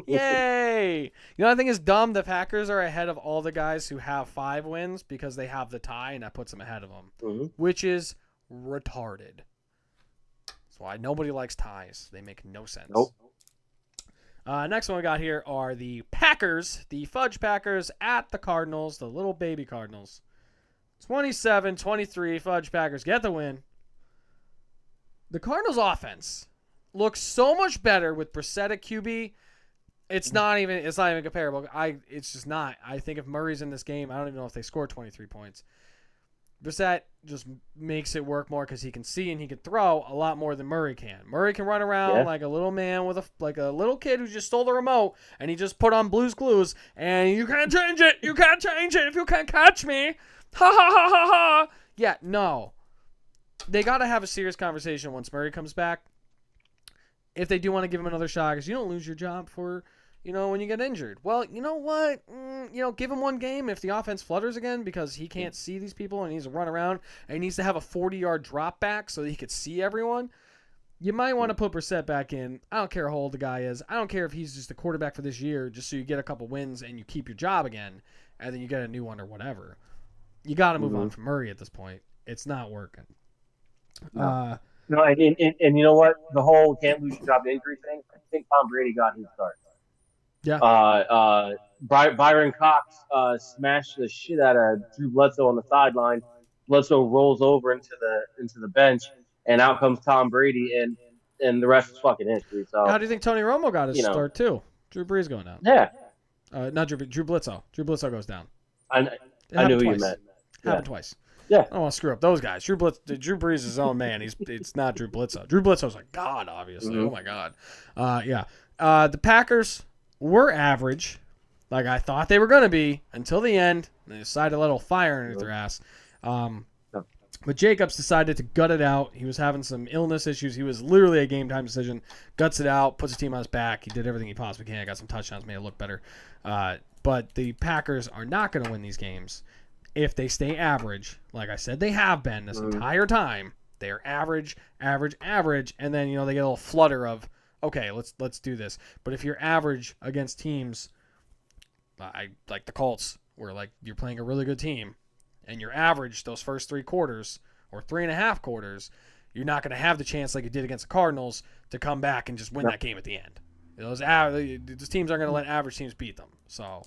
Yay! You know, I think it's dumb. The Packers are ahead of all the guys who have 5 wins because they have the tie, and that puts them ahead of them, Mm-hmm. which is retarded. That's why nobody likes ties. They make no sense. Nope. Next one we got here are the Packers, the Fudge Packers at the Cardinals, the little baby Cardinals. 27-23, Fudge Packers get the win. The Cardinals offense looks so much better with Brissett at QB. It's not even comparable. It's just not. I think if Murray's in this game, I don't even know if they score 23 points. Brissett just makes it work more because he can see and he can throw a lot more than Murray can. Murray can run around like a little man with like a little kid who just stole the remote and he just put on Blue's Clues and you can't change it. You can't change it if you can't catch me. Ha ha ha ha ha. Yeah, no. They got to have a serious conversation once Murray comes back. If they do want to give him another shot, because you don't lose your job for, when you get injured. Well, you know what? Give him one game if the offense flutters again because he can't see these people and he needs to run around and he needs to have a 40-yard drop back so that he could see everyone. You might want to put Brissett back in. I don't care how old the guy is. I don't care if he's just the quarterback for this year just so you get a couple wins and you keep your job again and then you get a new one or whatever. You got to move on from Murray at this point. It's not working. No. No, and you know what? The whole can't lose your job to injury thing, I think Tom Brady got his start. Yeah. Byron Cox smashed the shit out of Drew Bledsoe on the sideline. Bledsoe rolls over into the bench, and out comes Tom Brady, and the rest is fucking history. So how do you think Tony Romo got his start too? Drew Brees going down. Yeah. Not Drew Bledsoe. Drew Bledsoe goes down. I knew who you meant. Happened twice. Yeah. I don't want to screw up those guys. Drew Brees is his own man. It's not Drew Bledsoe. Drew Bledsoe's like God, obviously. Mm-hmm. Oh my God. The Packers were average, like I thought they were going to be, until the end. They decided to let a little fire under their ass. But Jacobs decided to gut it out. He was having some illness issues. He was literally a game time decision. Guts it out, puts the team on his back. He did everything he possibly can. Got some touchdowns, made it look better. But the Packers are not going to win these games if they stay average. Like I said, they have been this entire time. They're average, and then they get a little flutter of, okay, let's do this. But if you're average against teams, like the Colts, where like you're playing a really good team, and you're average those first 3 quarters or 3.5 quarters, you're not going to have the chance like you did against the Cardinals to come back and just win that game at the end. Those teams aren't going to let average teams beat them. So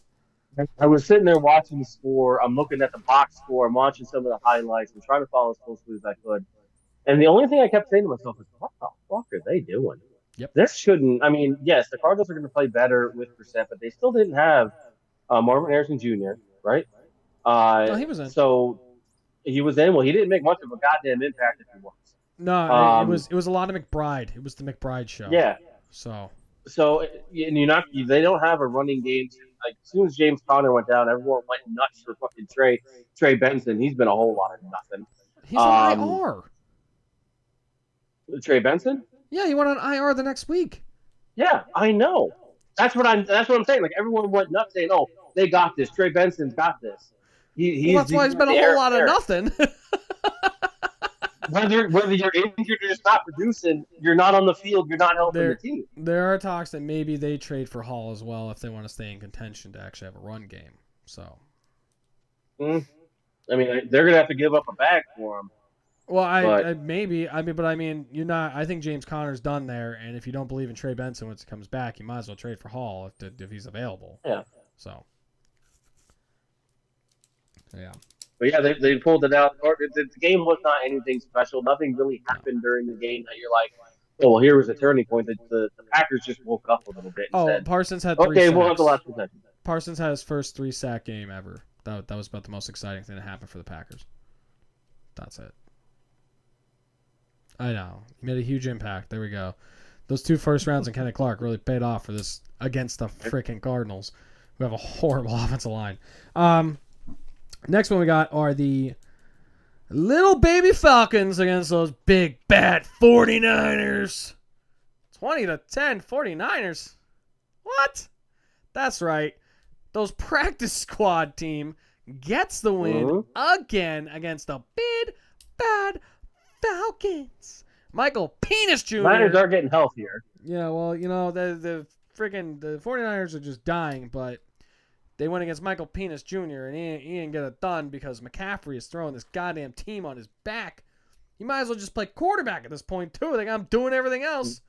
I was sitting there watching the score. I'm looking at the box score. I'm watching some of the highlights. I'm trying to follow as closely as I could. And the only thing I kept saying to myself is, what the fuck are they doing? Yep. This shouldn't. I mean, yes, the Cardinals are going to play better with Brissett, but they still didn't have Marvin Harrison Jr., right? No, he was in. So he was in. Well, he didn't make much of a goddamn impact if he was. No, it was a lot of McBride. It was the McBride show. Yeah. So and they don't have a running game. Like as soon as James Conner went down, everyone went nuts for fucking Trey Benson. He's been a whole lot of nothing. He's on IR. Trey Benson? Yeah, he went on IR the next week. Yeah, I know. That's what I'm saying. Like everyone went nuts saying, "Oh, they got this. Trey Benson's got this." That's why he's been a whole lot of nothing. Whether you're injured or just not producing, you're not on the field. You're not helping the team. There are talks that maybe they trade for Hall as well if they want to stay in contention to actually have a run game. So, I mean, they're gonna have to give up a bag for him. Well, you're not. I think James Conner's done there, and if you don't believe in Trey Benson once he comes back, you might as well trade for Hall if he's available. Yeah. So. Yeah. But yeah, they pulled it out. The game was not anything special. Nothing really happened during the game that you're like, oh, well, here was a turning point. The Packers just woke up a little bit. And said, Parsons had 3 sacks. Okay, we'll have the last possession. Parsons had his first 3-sack game ever. That was about the most exciting thing that happened for the Packers. That's it. I know. He made a huge impact. There we go. Those 2 first rounds in Kenny Clark really paid off for this against the freaking Cardinals, who have a horrible offensive line. Next one we got are the little baby Falcons against those big, bad 49ers. 20-10 49ers. What? That's right. Those practice squad team gets the win Mhm. again against the big bad Falcons. Michael Penis Niners Jr. are getting healthier. Yeah, well, the freaking the 49ers are just dying, but they went against Michael Penis Jr. and he didn't get it done because McCaffrey is throwing this goddamn team on his back. He might as well just play quarterback at this point too. They got him doing everything else.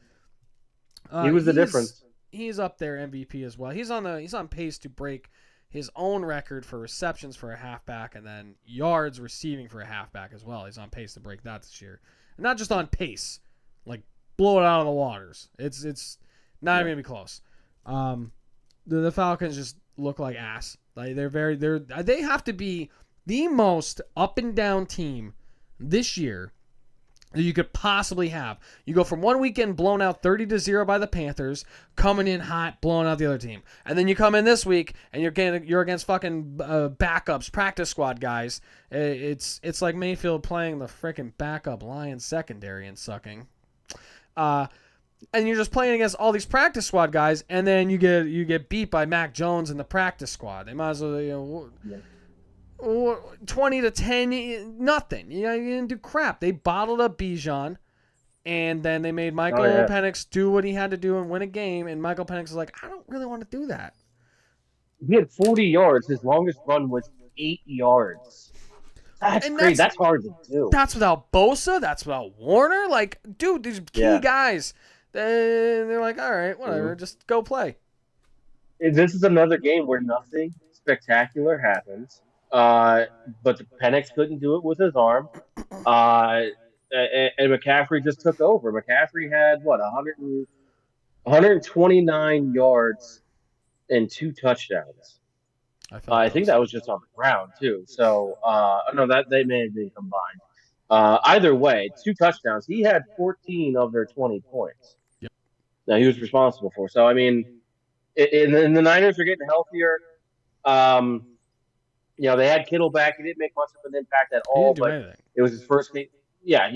He was the difference. He's up there MVP as well. He's on pace to break his own record for receptions for a halfback and then yards receiving for a halfback as well. He's on pace to break that this year. And not just on pace, like blow it out of the waters. It's not even gonna be close. The Falcons just look like ass. Like they have to be the most up and down team this year that you could possibly have. You go from one weekend blown out 30-0 by the Panthers, coming in hot, blowing out the other team, and then you come in this week and you're against fucking backups, practice squad guys. It's like Mayfield playing the freaking backup Lions secondary and sucking. And you're just playing against all these practice squad guys, and then you get beat by Mac Jones in the practice squad. They might as well 20-10, nothing. You didn't do crap. They bottled up Bijan, and then they made Michael Penix do what he had to do and win a game. And Michael Penix is like, I don't really want to do that. He had 40 yards. His longest run was 8 yards. That's crazy. That's hard to do. That's without Bosa. That's without Warner. Like, dude, these key guys. They're like, all right, whatever, just go play. This is another game where nothing spectacular happens. But the Penix couldn't do it with his arm. And McCaffrey just took over. McCaffrey had 129 yards and 2 touchdowns. I think that was just on the ground too. So no, that they may have been combined. Either way, 2 touchdowns. He had 14 of their 20 points. Yep. That he was responsible for. So I mean, and the Niners are getting healthier. They had Kittle back. He didn't make much of an impact at all. He didn't do anything. It was his first game. Yeah,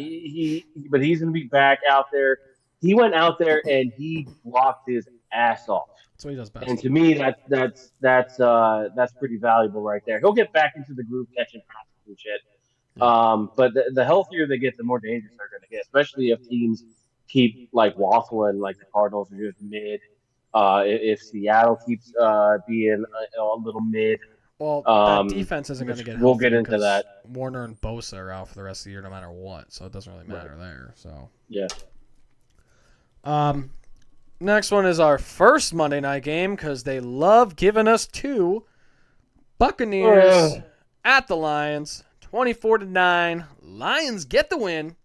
but he's going to be back out there. He went out there and he blocked his ass off. That's what he does best. And to me, that's pretty valuable right there. He'll get back into the groove, catching passes and shit. Yeah. But the healthier they get, the more dangerous they're going to get, especially if teams keep like waffling, like the Cardinals are just mid. If Seattle keeps being a little mid. Well, that defense isn't going to get healthy. We'll get into that. Warner and Bosa are out for the rest of the year no matter what, so it doesn't really matter there. So yeah. Next one is our first Monday night game because they love giving us 2. Buccaneers at the Lions, 24-9. Lions get the win.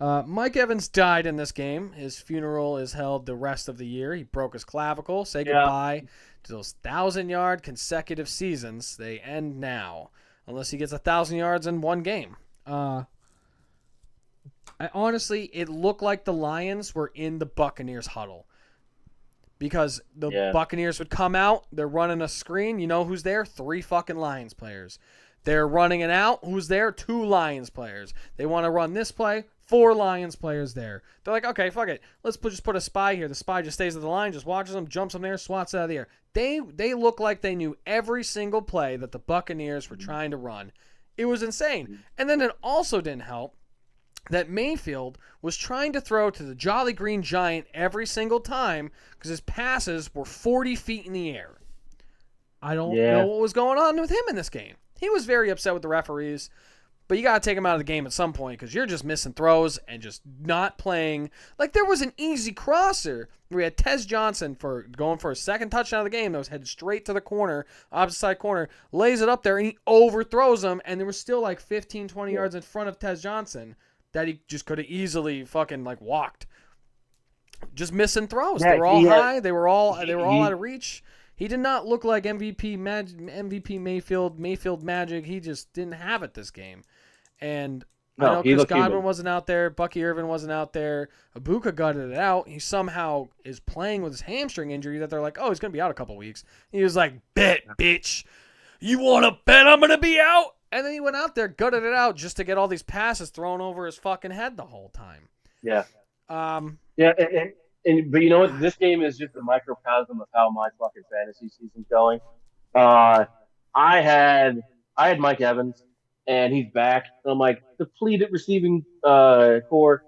Mike Evans died in this game. His funeral is held the rest of the year. He broke his clavicle. Say goodbye to those 1,000-yard consecutive seasons. They end now, unless he gets 1,000 yards in one game. Honestly, it looked like the Lions were in the Buccaneers huddle because the Buccaneers would come out. They're running a screen. You know who's there? 3 fucking Lions players. They're running it out. Who's there? 2 Lions players. They want to run this play. 4 Lions players there. They're like, okay, fuck it. Let's just put a spy here. The spy just stays at the line, just watches them, jumps them there, swats it out of the air. They look like they knew every single play that the Buccaneers were trying to run. It was insane. And then it also didn't help that Mayfield was trying to throw to the Jolly Green Giant every single time because his passes were 40 feet in the air. I don't know what was going on with him in this game. He was very upset with the referees, but you got to take him out of the game at some point because you're just missing throws and just not playing. Like there was an easy crosser where we had Tez Johnson for going for a second touchdown of the game that was headed straight to the corner, opposite side corner, lays it up there, and he overthrows him, and there was still like 15, 20 yards in front of Tez Johnson that he just could have easily fucking like walked. Just missing throws. They were all high. They were all out of reach. He did not look like MVP Mayfield magic. He just didn't have it this game. And I know Chris Godwin wasn't out there. Bucky Irvin wasn't out there. Ibuka gutted it out. He somehow is playing with his hamstring injury that they're like, oh, he's going to be out a couple weeks. He was like, bet, bitch. You want to bet I'm going to be out? And then he went out there, gutted it out just to get all these passes thrown over his fucking head the whole time. Yeah. But you know what? This game is just a microcosm of how my fucking fantasy season's going. I I had I had Mike Evans, and he's back. And I'm like depleted receiving core.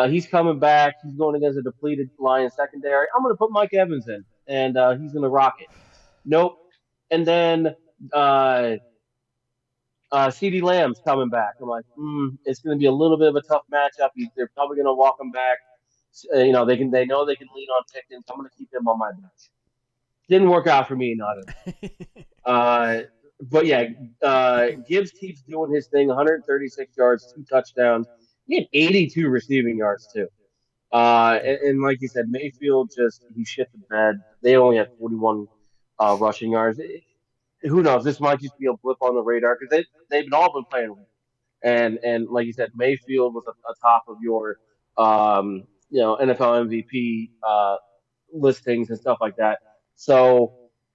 He's coming back. He's going against a depleted Lions secondary. I'm going to put Mike Evans in, and he's going to rock it. Nope. And then uh, CD Lamb's coming back. I'm like, it's going to be a little bit of a tough matchup. They're probably going to walk him back. They know they can lean on Pickens. I'm going to keep him on my bench. Didn't work out for me, not at all. Uh, but yeah, Gibbs keeps doing his thing. 136 yards, 2 touchdowns. He had 82 receiving yards too. And like you said, Mayfield he shit the bed. They only had 41 rushing yards. Who knows? This might just be a blip on the radar because they've been all been playing well. And like you said, Mayfield was a top of your NFL MVP listings and stuff like that. So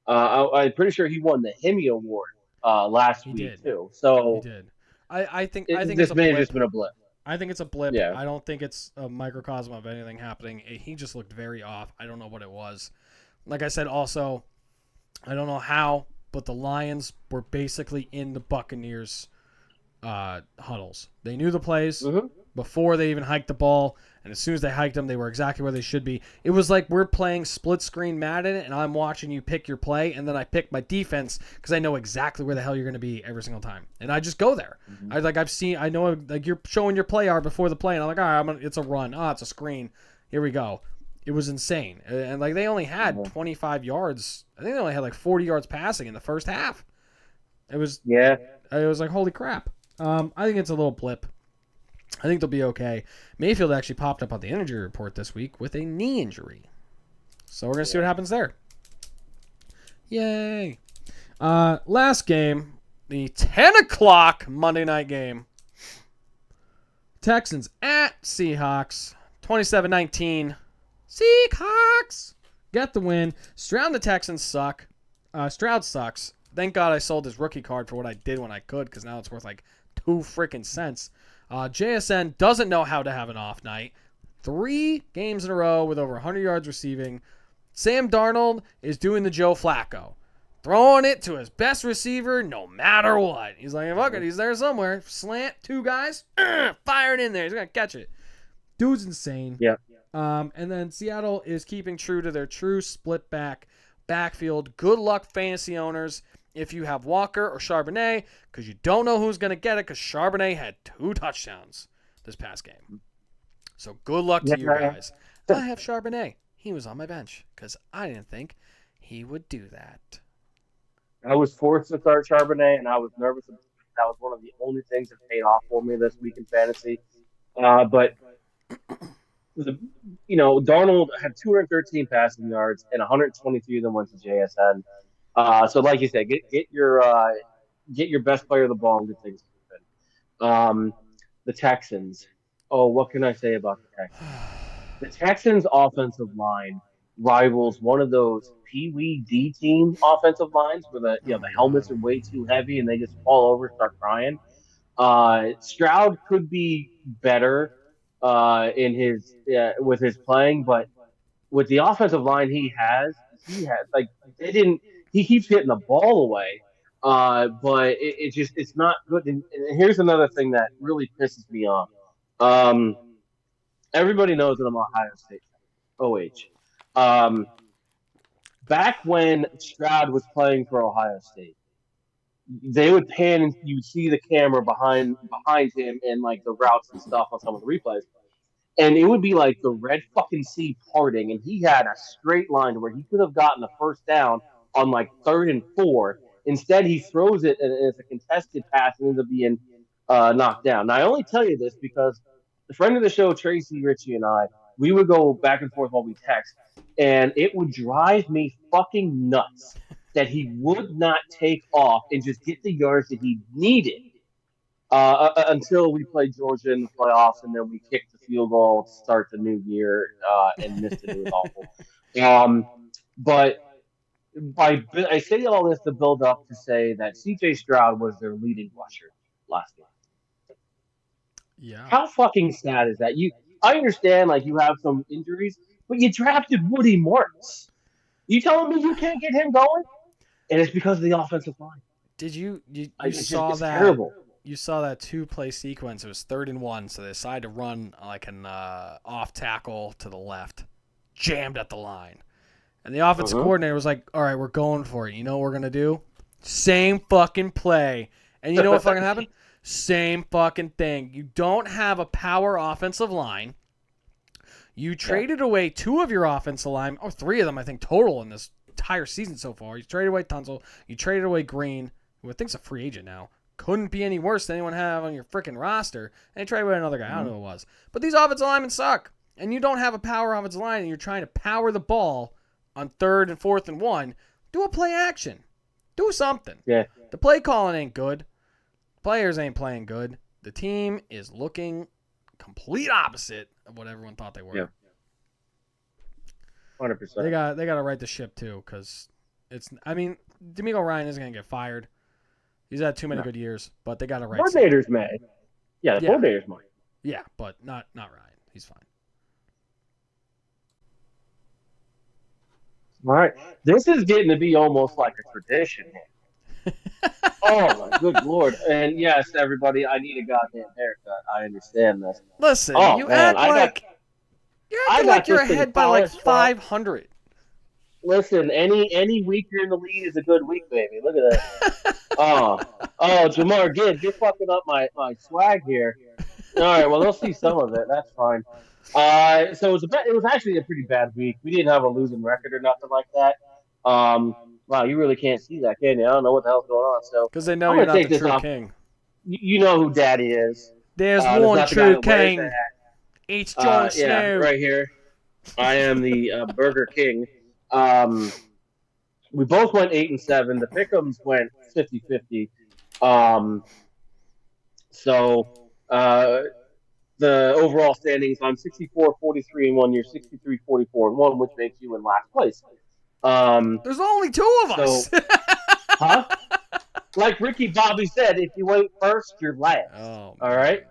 I'm pretty sure he won the Hemi Award last He week did. too. He So did. I think it's this a may have blip. just been a blip. I think it's a blip. Yeah. I don't think it's a microcosm of anything happening. He just looked very off. I don't know what it was. Like I said, also, I don't know how, but the Lions were basically in the Buccaneers' huddles. They knew the plays Mm-hmm. before they even hiked the ball, and as soon as they hiked them, they were exactly where they should be. It was like we're playing split screen Madden, and I'm watching you pick your play, and then I pick my defense because I know exactly where the hell you're going to be every single time, and I just go there. Mm-hmm. I know like you're showing your play art before the play, and I'm like, all right, it's a run. It's a screen. Here we go. It was insane, and like they only had 25 yards. I think they only had like 40 yards passing in the first half. It was like holy crap. I think it's a little blip. I think they'll be okay. Mayfield actually popped up on the injury report this week with a knee injury. So we're going to see what happens there. Yay. Last game, the 10 o'clock Monday night game. Texans at Seahawks. 27-19. Seahawks get the win. Stroud and the Texans suck. Stroud sucks. Thank God I sold his rookie card for what I did when I could, because now it's worth like 2 freaking cents. JSN doesn't know how to have an off night. 3 games in a row with over 100 yards receiving. Sam Darnold is doing the Joe Flacco. Throwing it to his best receiver no matter what. He's like, fuck it, he's there somewhere. Slant, 2 guys, fire it in there. He's going to catch it. Dude's insane. Yeah. And then Seattle is keeping true to their true split backfield. Good luck, fantasy owners, if you have Walker or Charbonnet, because you don't know who's going to get it, because Charbonnet had 2 touchdowns this past game. So good luck to you guys. I have Charbonnet. He was on my bench, because I didn't think he would do that. I was forced to start Charbonnet, and I was nervous. That was one of the only things that paid off for me this week in fantasy. But Darnold had 213 passing yards, and 123 of them went to JSN. So, like you said, get your best player of the ball and good things happen. The Texans. Oh, what can I say about the Texans? The Texans' offensive line rivals one of those Pee Wee D team offensive lines where the helmets are way too heavy and they just fall over and start crying. Stroud could be better in his with his playing, but with the offensive line he has like he keeps hitting the ball away. But it's not good. And here's another thing that really pisses me off. Everybody knows that I'm Ohio State. OH. Back when Stroud was playing for Ohio State, they would pan and you would see the camera behind him and like the routes and stuff on some of the replays. And it would be like the red fucking sea parting, and he had a straight line to where he could have gotten the first down on like 3rd and 4. Instead, he throws it, and it's a contested pass and ends up being knocked down. Now, I only tell you this because the friend of the show, Tracy Ritchie, and I, we would go back and forth while we text, and it would drive me fucking nuts that he would not take off and just get the yards that he needed until we played Georgia in the playoffs, and then we kicked the field goal to start the new year and missed it. It was awful. But I say all this to build up to say that C.J. Stroud was their leading rusher last game. Yeah. How fucking sad is that? I understand, like, you have some injuries, but you drafted Woody Morris. You telling me you can't get him going? And it's because of the offensive line. Did you saw It's that? terrible. You saw that 2-play sequence. It was 3rd and 1, so they decided to run like an off tackle to the left, jammed at the line, and the offensive Uh-huh. coordinator was like, "All right, we're going for it. You know what we're gonna do? Same fucking play." And you know what fucking happened? Same fucking thing. You don't have a power offensive line. You Yeah. traded away 2 of your offensive line, or 3 of them, I think, total in this entire season so far. You traded away Tunsil. You traded away Green, who I think's a free agent now. Couldn't be any worse than anyone have on your freaking roster. And you traded away another guy. I don't know who it was. But these offensive linemen suck. And you don't have a power offensive line, and you're trying to power the ball on 3rd and 4th and 1. Do a play action. Do something. Yeah. The play calling ain't good. Players ain't playing good. The team is looking complete opposite of what everyone thought they were. Yeah. 100%. They got to right the ship too, because it's. I mean, D'Amico Ryan isn't gonna get fired. He's had too many good years, but they got to right. Coordinators may. Yeah, the coordinators might. Yeah, but not Ryan. He's fine. All right, this is getting to be almost like a tradition. Oh my good lord! And yes, everybody, I need a goddamn haircut. I understand this. Listen, Oh you man, act like you're ahead by like 500. Listen, any week you're in the lead is a good week, baby. Look at that. Oh, Jamar, get fucking up my swag here. All right, well they'll see some of it. That's fine. So it was actually a pretty bad week. We didn't have a losing record or nothing like that. Wow, you really can't see that, can you? I don't know what the hell's going on. So Because they know I'm you're gonna not take the this true off. king. You know who Daddy is. There's There's one not the guy true that wears king. the hat. It's Jon Yeah, Snow. right here. I am the Burger King. We both went 8-7. The Pick'ems went 50-50. So the overall standings, I'm 64-43-1. You're 63-44-1, which makes you in last place. There's only 2 of us. Huh? Like Ricky Bobby said, if you ain't first, you're last. Oh, all right.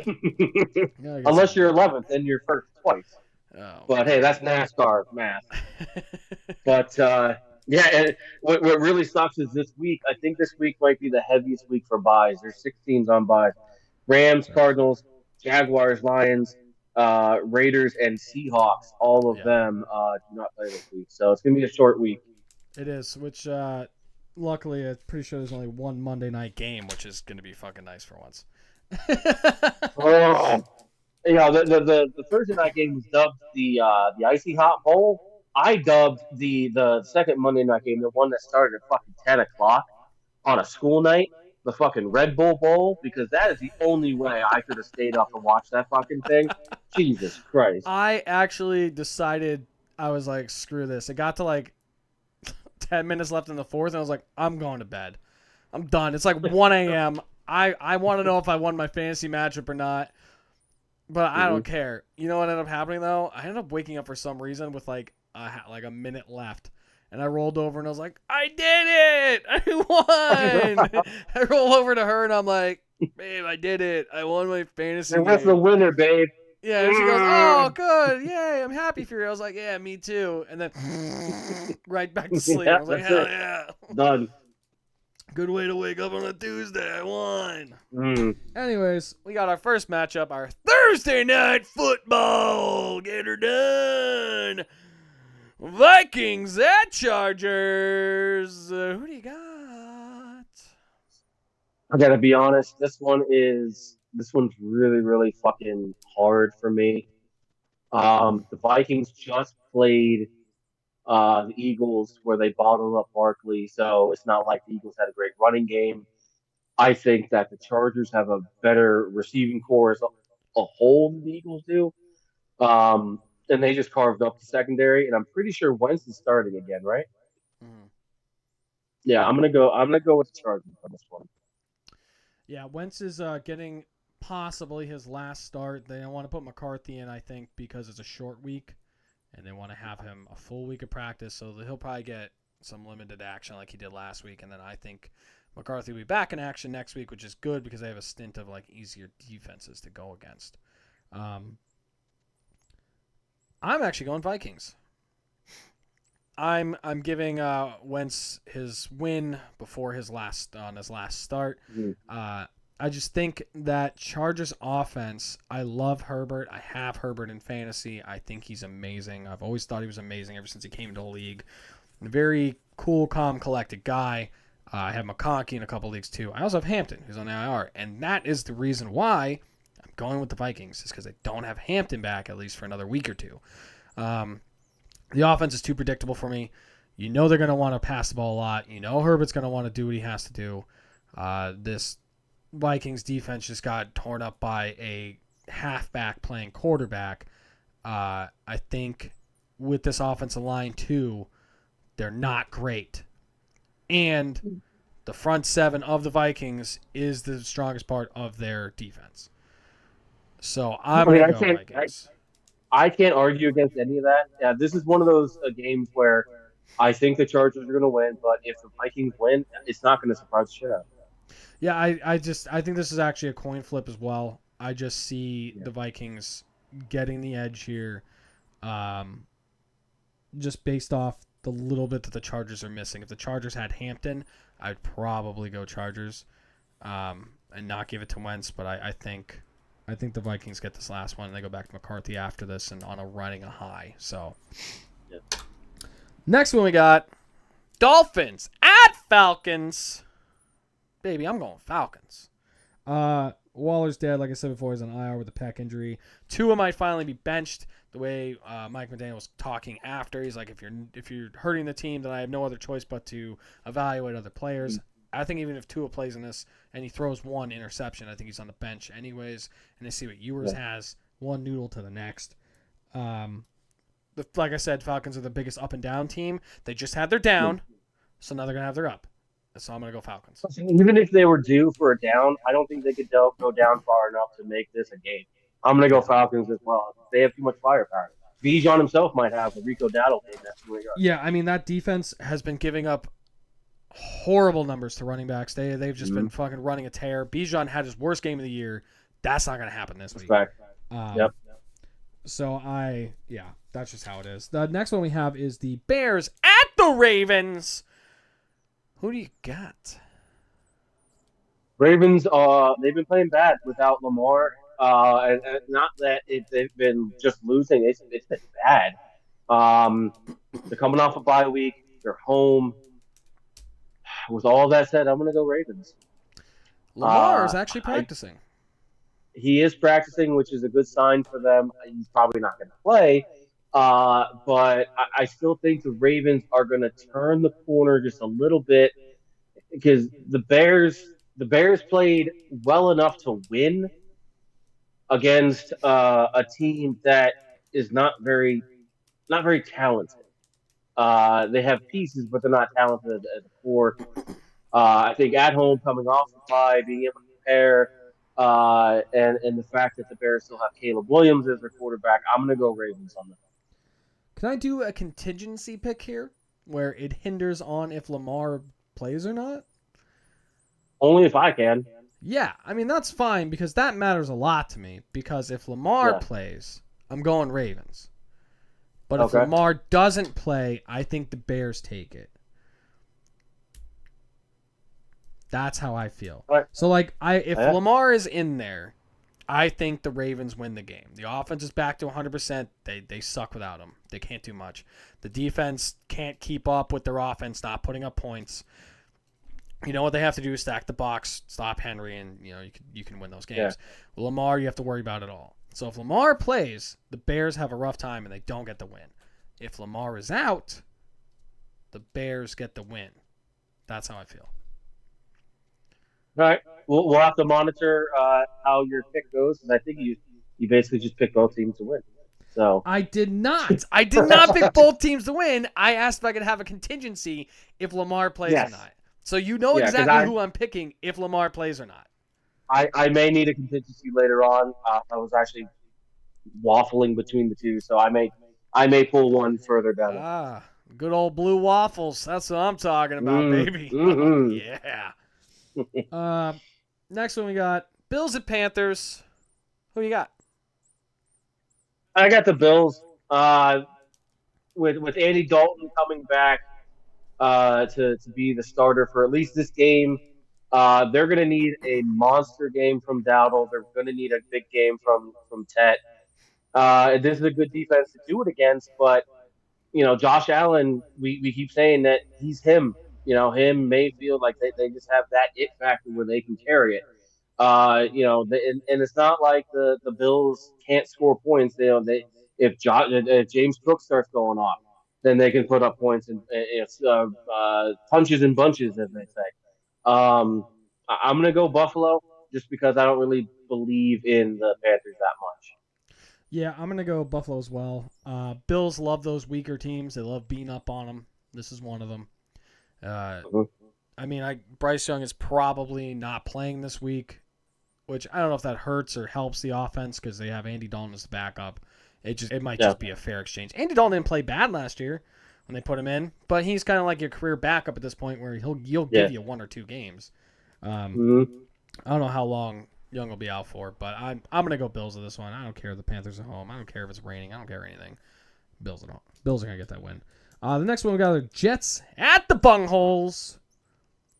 Unless you're 11th, then you're first twice. Oh, but hey, that's NASCAR math. But yeah, and what really sucks is this week. I think this week might be the heaviest week for buys. There's 6 teams on buys: Rams, Cardinals, Jaguars, Lions, Raiders, and Seahawks. All of them do not play this week, so it's gonna be a short week. It is, which luckily I'm pretty sure there's only one Monday night game, which is gonna be fucking nice for once. Oh. You know, the Thursday night game was dubbed the Icy Hot Bowl. I dubbed the second Monday night game, the one that started at fucking 10 o'clock on a school night, the fucking Red Bull Bowl, because that is the only way I could have stayed up and watched that fucking thing. Jesus Christ! I actually decided, I was like, screw this. It got to like 10 minutes left in the fourth, and I was like, I'm going to bed. I'm done. It's like 1 a.m. I want to know if I won my fantasy matchup or not. But I don't care. You know what ended up happening though? I ended up waking up for some reason with like a minute left, and I rolled over and I was like, "I did it! I won!" I roll over to her and I'm like, "Babe, I did it! I won my fantasy And that's game." the winner, babe. Yeah, and she goes, "Oh, good, yay! I'm happy for you." I was like, "Yeah, me too." And then right back to sleep. I was like, "Hell yeah, done." Good way to wake up on a Tuesday. I won. Mm. Anyways, we got our first matchup, our Thursday night football. Get her done. Vikings at Chargers. Who do you got? I gotta be honest. This one's really, really fucking hard for me. The Vikings just played the Eagles where they bottled up Barkley, so it's not like the Eagles had a great running game. I think that the Chargers have a better receiving core as a whole than the Eagles do. And they just carved up the secondary, and I'm pretty sure Wentz is starting again, right? Mm-hmm. Yeah, I'm gonna go with the Chargers on this one. Yeah, Wentz is getting possibly his last start. They don't want to put McCarthy in, I think, because it's a short week, and they want to have him a full week of practice, so he'll probably get some limited action like he did last week, and then I think McCarthy will be back in action next week, which is good because they have a stint of like easier defenses to go against. I'm actually going Vikings. I'm giving Wentz his win before his last start. Mhm. I just think that Chargers offense. I love Herbert. I have Herbert in fantasy. I think he's amazing. I've always thought he was amazing ever since he came into the league. A very cool, calm, collected guy. I have McConkey in a couple leagues too. I also have Hampton, who's on IR, and that is the reason why I'm going with the Vikings, is because they don't have Hampton back at least for another week or two. The offense is too predictable for me. You know they're going to want to pass the ball a lot. You know Herbert's going to want to do what he has to do. This Vikings defense just got torn up by a halfback playing quarterback. I think with this offensive line too, they're not great. And the front seven of the Vikings is the strongest part of their defense. So I'm I mean, going I to go can't. Vikings. I can't argue against any of that. Yeah, this is one of those games where I think the Chargers are going to win, but if the Vikings win, it's not going to surprise the shit out. Yeah, I think this is actually a coin flip as well. I just see Yeah. the Vikings getting the edge here, um, just based off the little bit that the Chargers are missing. If the Chargers had Hampton, I'd probably go Chargers, and not give it to Wentz. But I think the Vikings get this last one and they go back to McCarthy after this and on a running a high. So Yeah. next one we got Dolphins at Falcons. Baby, I'm going Falcons. Waller's dead, like I said before. He's on IR with a pec injury. Tua might finally be benched. The way Mike McDaniel was talking after, he's like, if you're hurting the team, then I have no other choice but to evaluate other players. I think even if Tua plays in this and he throws one interception, I think he's on the bench anyways. And they see what Ewers has, one noodle to the next. Like I said, Falcons are the biggest up and down team. They just had their down, so now they're gonna have their up. So I'm gonna go Falcons. Even if they were due for a down, I don't think they could go down far enough to make this a game. I'm going to go Falcons as well. They have too much firepower. Bijan himself might have a Rico Dowdle game at 200 yards. Yeah, I mean that defense has been giving up horrible numbers to running backs. They've just been fucking running a tear. Bijan had his worst game of the year. That's not gonna happen this week. Respect. Yep. So that's just how it is. The next one we have is the Bears at the Ravens. Who do you got? Ravens, they've been playing bad without Lamar. And not that they've been just losing; it's been bad. They're coming off a bye week. They're home. With all that said, I'm going to go Ravens. Lamar is actually practicing. He is practicing, which is a good sign for them. He's probably not going to play, but I still think the Ravens are going to turn the corner just a little bit because the Bears played well enough to win against a team that is not very talented. They have pieces, but they're not talented at the core. I think at home, coming off the bye, being able to prepare, and the fact that the Bears still have Caleb Williams as their quarterback, I'm going to go Ravens on that. Can I do a contingency pick here where it hinders on if Lamar plays or not? Only if I can. Yeah, I mean, that's fine because that matters a lot to me because if Lamar plays, I'm going Ravens. But if Lamar doesn't play, I think the Bears take it. That's how I feel. Right. So, if Lamar is in there, I think the Ravens win the game. The offense is back to 100%. They suck without him. They can't do much. The defense can't keep up with their offense, not putting up points. You know what they have to do is stack the box, stop Henry, and you can win those games. Yeah. Well, Lamar, you have to worry about it all. So if Lamar plays, the Bears have a rough time and they don't get the win. If Lamar is out, the Bears get the win. That's how I feel. All right. We'll have to monitor how your pick goes, because I think you basically just picked both teams to win. So I did not. I did not pick both teams to win. I asked if I could have a contingency if Lamar plays or not. So you know exactly who I'm picking if Lamar plays or not. I may need a contingency later on. I was actually waffling between the two, so I may pull one further down. Good old blue waffles. That's what I'm talking about, baby. Mm-hmm. Oh, yeah. Next one we got Bills at Panthers. Who you got? I got the Bills. with Andy Dalton coming back to be the starter for at least this game. They're going to need a monster game from Dowdle. They're going to need a big game from Tet. This is a good defense to do it against, but Josh Allen, we keep saying that he's him. Him, Mayfield, like they just have that it factor where they can carry it. And it's not like the Bills can't score points. If James Cook starts going off, then they can put up points and it's punches and bunches, as they say. I'm gonna go Buffalo just because I don't really believe in the Panthers that much. Yeah, I'm going to go Buffalo as well. Bills love those weaker teams. They love beating up on them. This is one of them. I mean, Bryce Young is probably not playing this week, which I don't know if that hurts or helps the offense because they have Andy Dalton as the backup. It might just be a fair exchange. Andy Dalton didn't play bad last year when they put him in, but he's kind of like your career backup at this point where you'll give you 1 or 2 games. I don't know how long Young will be out for, but I'm gonna go Bills with this one. I don't care if the Panthers are home. I don't care if it's raining. I don't care anything. Bills at home. Bills are gonna get that win. The next one we got the Jets at the Bungholes.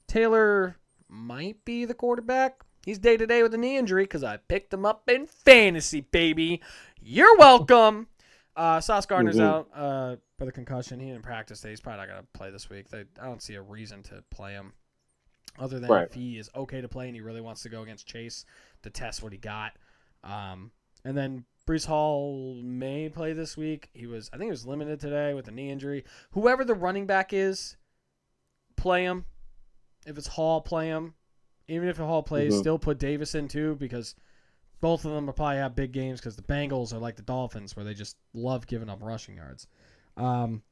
Taylor might be the quarterback. He's day to day with a knee injury because I picked him up in fantasy, baby. You're welcome. Sauce Gardner's out for the concussion. He didn't practice today. He's probably not gonna play this week. I don't see a reason to play him. Other than if he is okay to play and he really wants to go against Chase to test what he got. And then Breece Hall may play this week. I think he was limited today with a knee injury. Whoever the running back is, play him. If it's Hall, play him. Even if Hall plays, still put Davis in too because both of them will probably have big games because the Bengals are like the Dolphins where they just love giving up rushing yards. I'm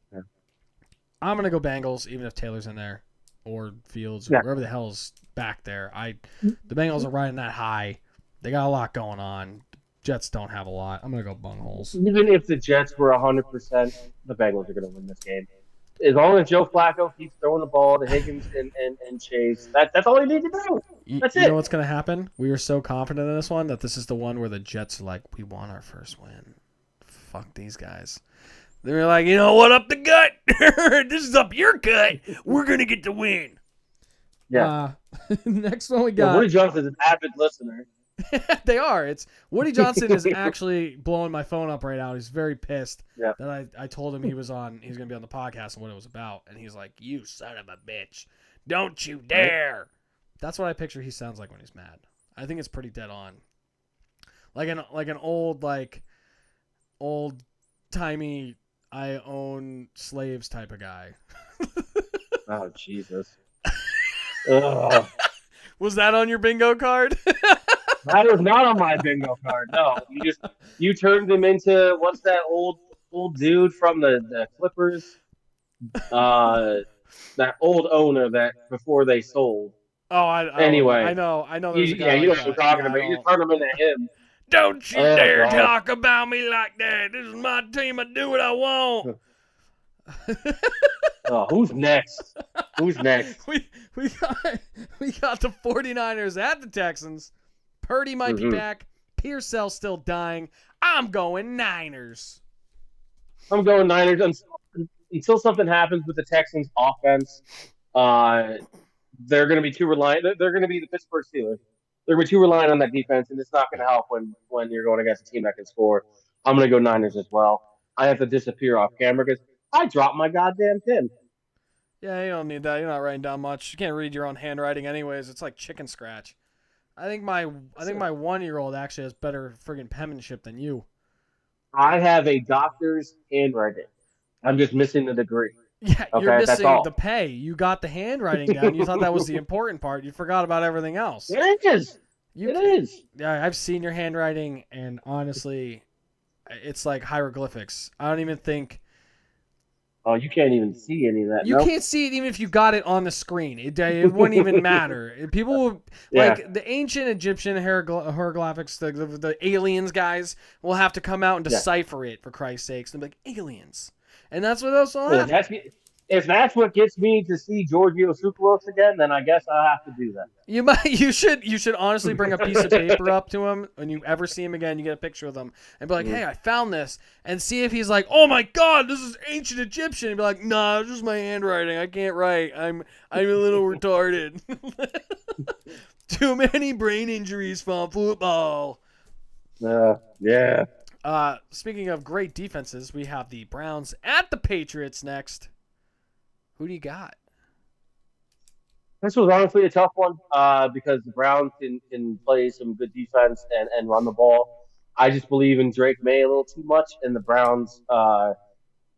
going to go Bengals even if Taylor's in there. Or Fields, or wherever the hell's back there. The Bengals are riding that high. They got a lot going on. Jets don't have a lot. I'm gonna go Bungholes. Even if the Jets were 100%, the Bengals are gonna win this game. As long as Joe Flacco keeps throwing the ball to Higgins and Chase, that's all he needs to do. That's it. You know what's gonna happen? We are so confident in this one that this is the one where the Jets are like, we want our first win. Fuck these guys. They're like, you know what, up the gut. This is up your gut. We're going to get the win. Yeah. Next one we got. Woody Johnson's an avid listener. They are. Woody Johnson is actually blowing my phone up right now. He's very pissed that I told him he was going to be on the podcast and what it was about. And he's like, you son of a bitch. Don't you dare. Right? That's what I picture he sounds like when he's mad. I think it's pretty dead on. Like an old timey I own slaves type of guy. Oh, Jesus. Was that on your bingo card? That was not on my bingo card. No, you turned him into what's that old dude from the Clippers? That old owner that before they sold. Anyway, I know. There's a guy you know what I'm talking about. You just turned him into him. Don't you dare talk about me like that. This is my team. I do what I want. Who's next? Who's next? We got the 49ers at the Texans. Purdy might be back. Pearsall's still dying. I'm going Niners. I'm going Niners until something happens with the Texans offense. They're going to be too reliant. They're going to be the Pittsburgh Steelers. They're going to be too reliant on that defense, and it's not going to help when you're going against a team that can score. I'm going to go Niners as well. I have to disappear off camera because I dropped my goddamn pin. Yeah, you don't need that. You're not writing down much. You can't read your own handwriting anyways. It's like chicken scratch. I think my 1-year-old actually has better friggin' penmanship than you. I have a doctor's handwriting. I'm just missing the degree. Yeah, you're missing the pay. You got the handwriting down. You thought that was the important part. You forgot about everything else. It is. It is. Yeah, I've seen your handwriting, and honestly, it's like hieroglyphics. I don't even think. Oh, you can't even see any of that. You can't see it even if you got it on the screen. It wouldn't even matter. People like the ancient Egyptian hieroglyphics, the aliens guys will have to come out and decipher it for Christ's sakes. They'll be like aliens, and that's what else will happen. If that's what gets me to see Giorgio Tsoukalos again, then I guess I have to do that. You should honestly bring a piece of paper up to him when you ever see him again. You get a picture of him and be like, Mhm. "Hey, I found this," and see if he's like, "Oh my God, this is ancient Egyptian." And be like, "Nah, it's just my handwriting. I can't write. I'm a little retarded. Too many brain injuries from football." Yeah. Speaking of great defenses, we have the Browns at the Patriots next. Who do you got? This was honestly a tough one because the Browns can play some good defense and run the ball. I just believe in Drake May a little too much, and the Browns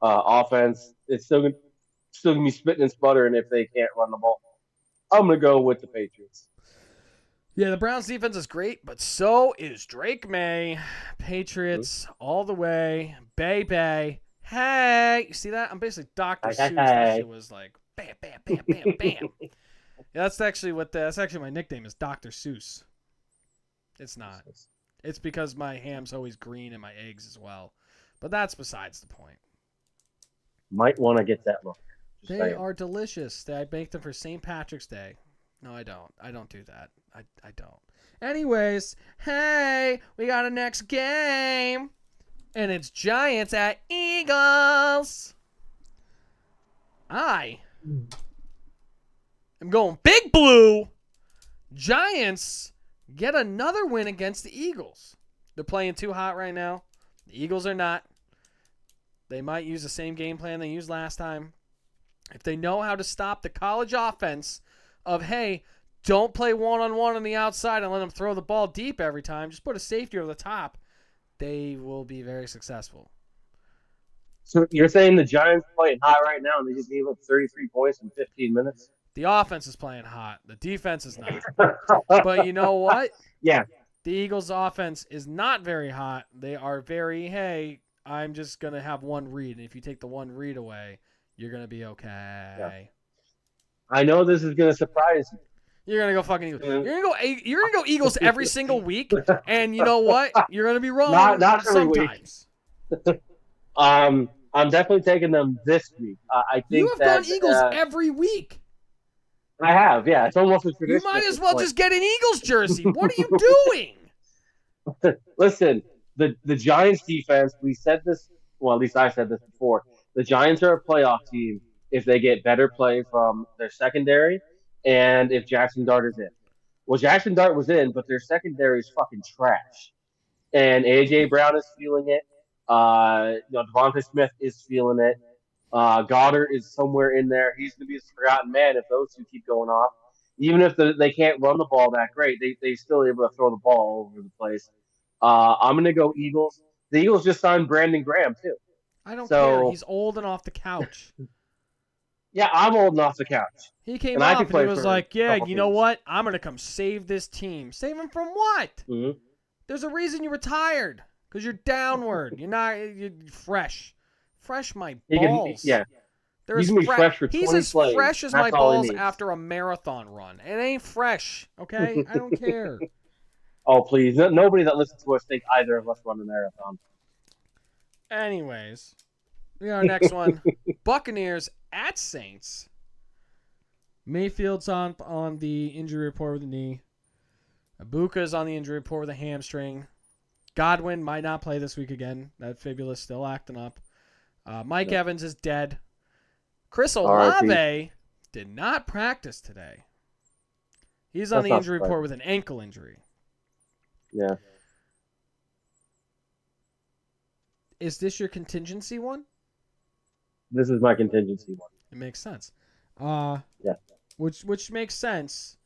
offense is still gonna be spitting and sputtering if they can't run the ball. I'm gonna go with the Patriots. Yeah, the Browns defense is great, but so is Drake May. Patriots all the way. Bay Bay. Hey, you see that? I'm basically Dr. Seuss. That Hey. shit was like bam, bam, bam, bam, bam. Yeah, that's actually my nickname is Dr. Seuss. It's not. It's because my ham's always green and my eggs as well. But that's besides the point. Might want to get that look. Just They saying. are delicious. I make them for St. Patrick's Day. No, I don't. I don't do that. I don't. Anyways, hey, we got a next game. And it's Giants at Eagles. I am going big blue. Giants get another win against the Eagles. They're playing too hot right now. The Eagles are not. They might use the same game plan they used last time. If they know how to stop the college offense of, hey, don't play one-on-one on the outside and let them throw the ball deep every time, just put a safety over the top, they will be very successful. So you're saying the Giants playing high right now, and they just gave up 33 points in 15 minutes? The offense is playing hot. The defense is not. But you know what? Yeah. The Eagles' offense is not very hot. They are very, hey, I'm just going to have one read. And if you take the one read away, you're going to be okay. Yeah. I know this is going to surprise you. You're gonna go fucking Eagles. You're gonna go Eagles every single week, and you know what? You're gonna be wrong Not every sometimes. week. I'm definitely taking them this week. I You think have that gone Eagles every week. I have. Yeah, it's almost a You tradition. might at as this well point. just get an Eagles jersey. What are you doing? Listen, the Giants defense. We said this. Well, at least I said this before. The Giants are a playoff team if they get better play from their secondary and if Jackson Dart is in. Well, Jackson Dart was in, but their secondary is fucking trash. And AJ Brown is feeling it. Devontae Smith is feeling it. Goddard is somewhere in there. He's going to be a forgotten man if those two keep going off. Even if they can't run the ball that great, they still able to throw the ball all over the place. I'm going to go Eagles. The Eagles just signed Brandon Graham too. I don't care. So He's old and off the couch. yeah, I'm old off the couch, He came and I off could and he play was for like, a "Yeah, couple you know teams. what? I'm gonna come save this team. Save him from what? Mm-hmm. There's a reason you retired. Because you're downward. You're fresh. Fresh my balls. Yeah, They're he's as gonna be fresh for He's 20 as plays. fresh as my That's all he balls needs. after a marathon run. It ain't fresh, okay? I don't care. Oh please, nobody that listens to us think either of us run a marathon. Anyways, we got our next one. Buccaneers at Saints. Mayfield's on the injury report with a knee. Ibuka's on the injury report with a hamstring. Godwin might not play this week again. That fibula's still acting up. Mike Evans is dead. Chris Olave did not practice today. He's on the injury report with an ankle injury. Yeah. Is this your contingency one? This is my contingency one. It makes sense. Yeah. Which makes sense.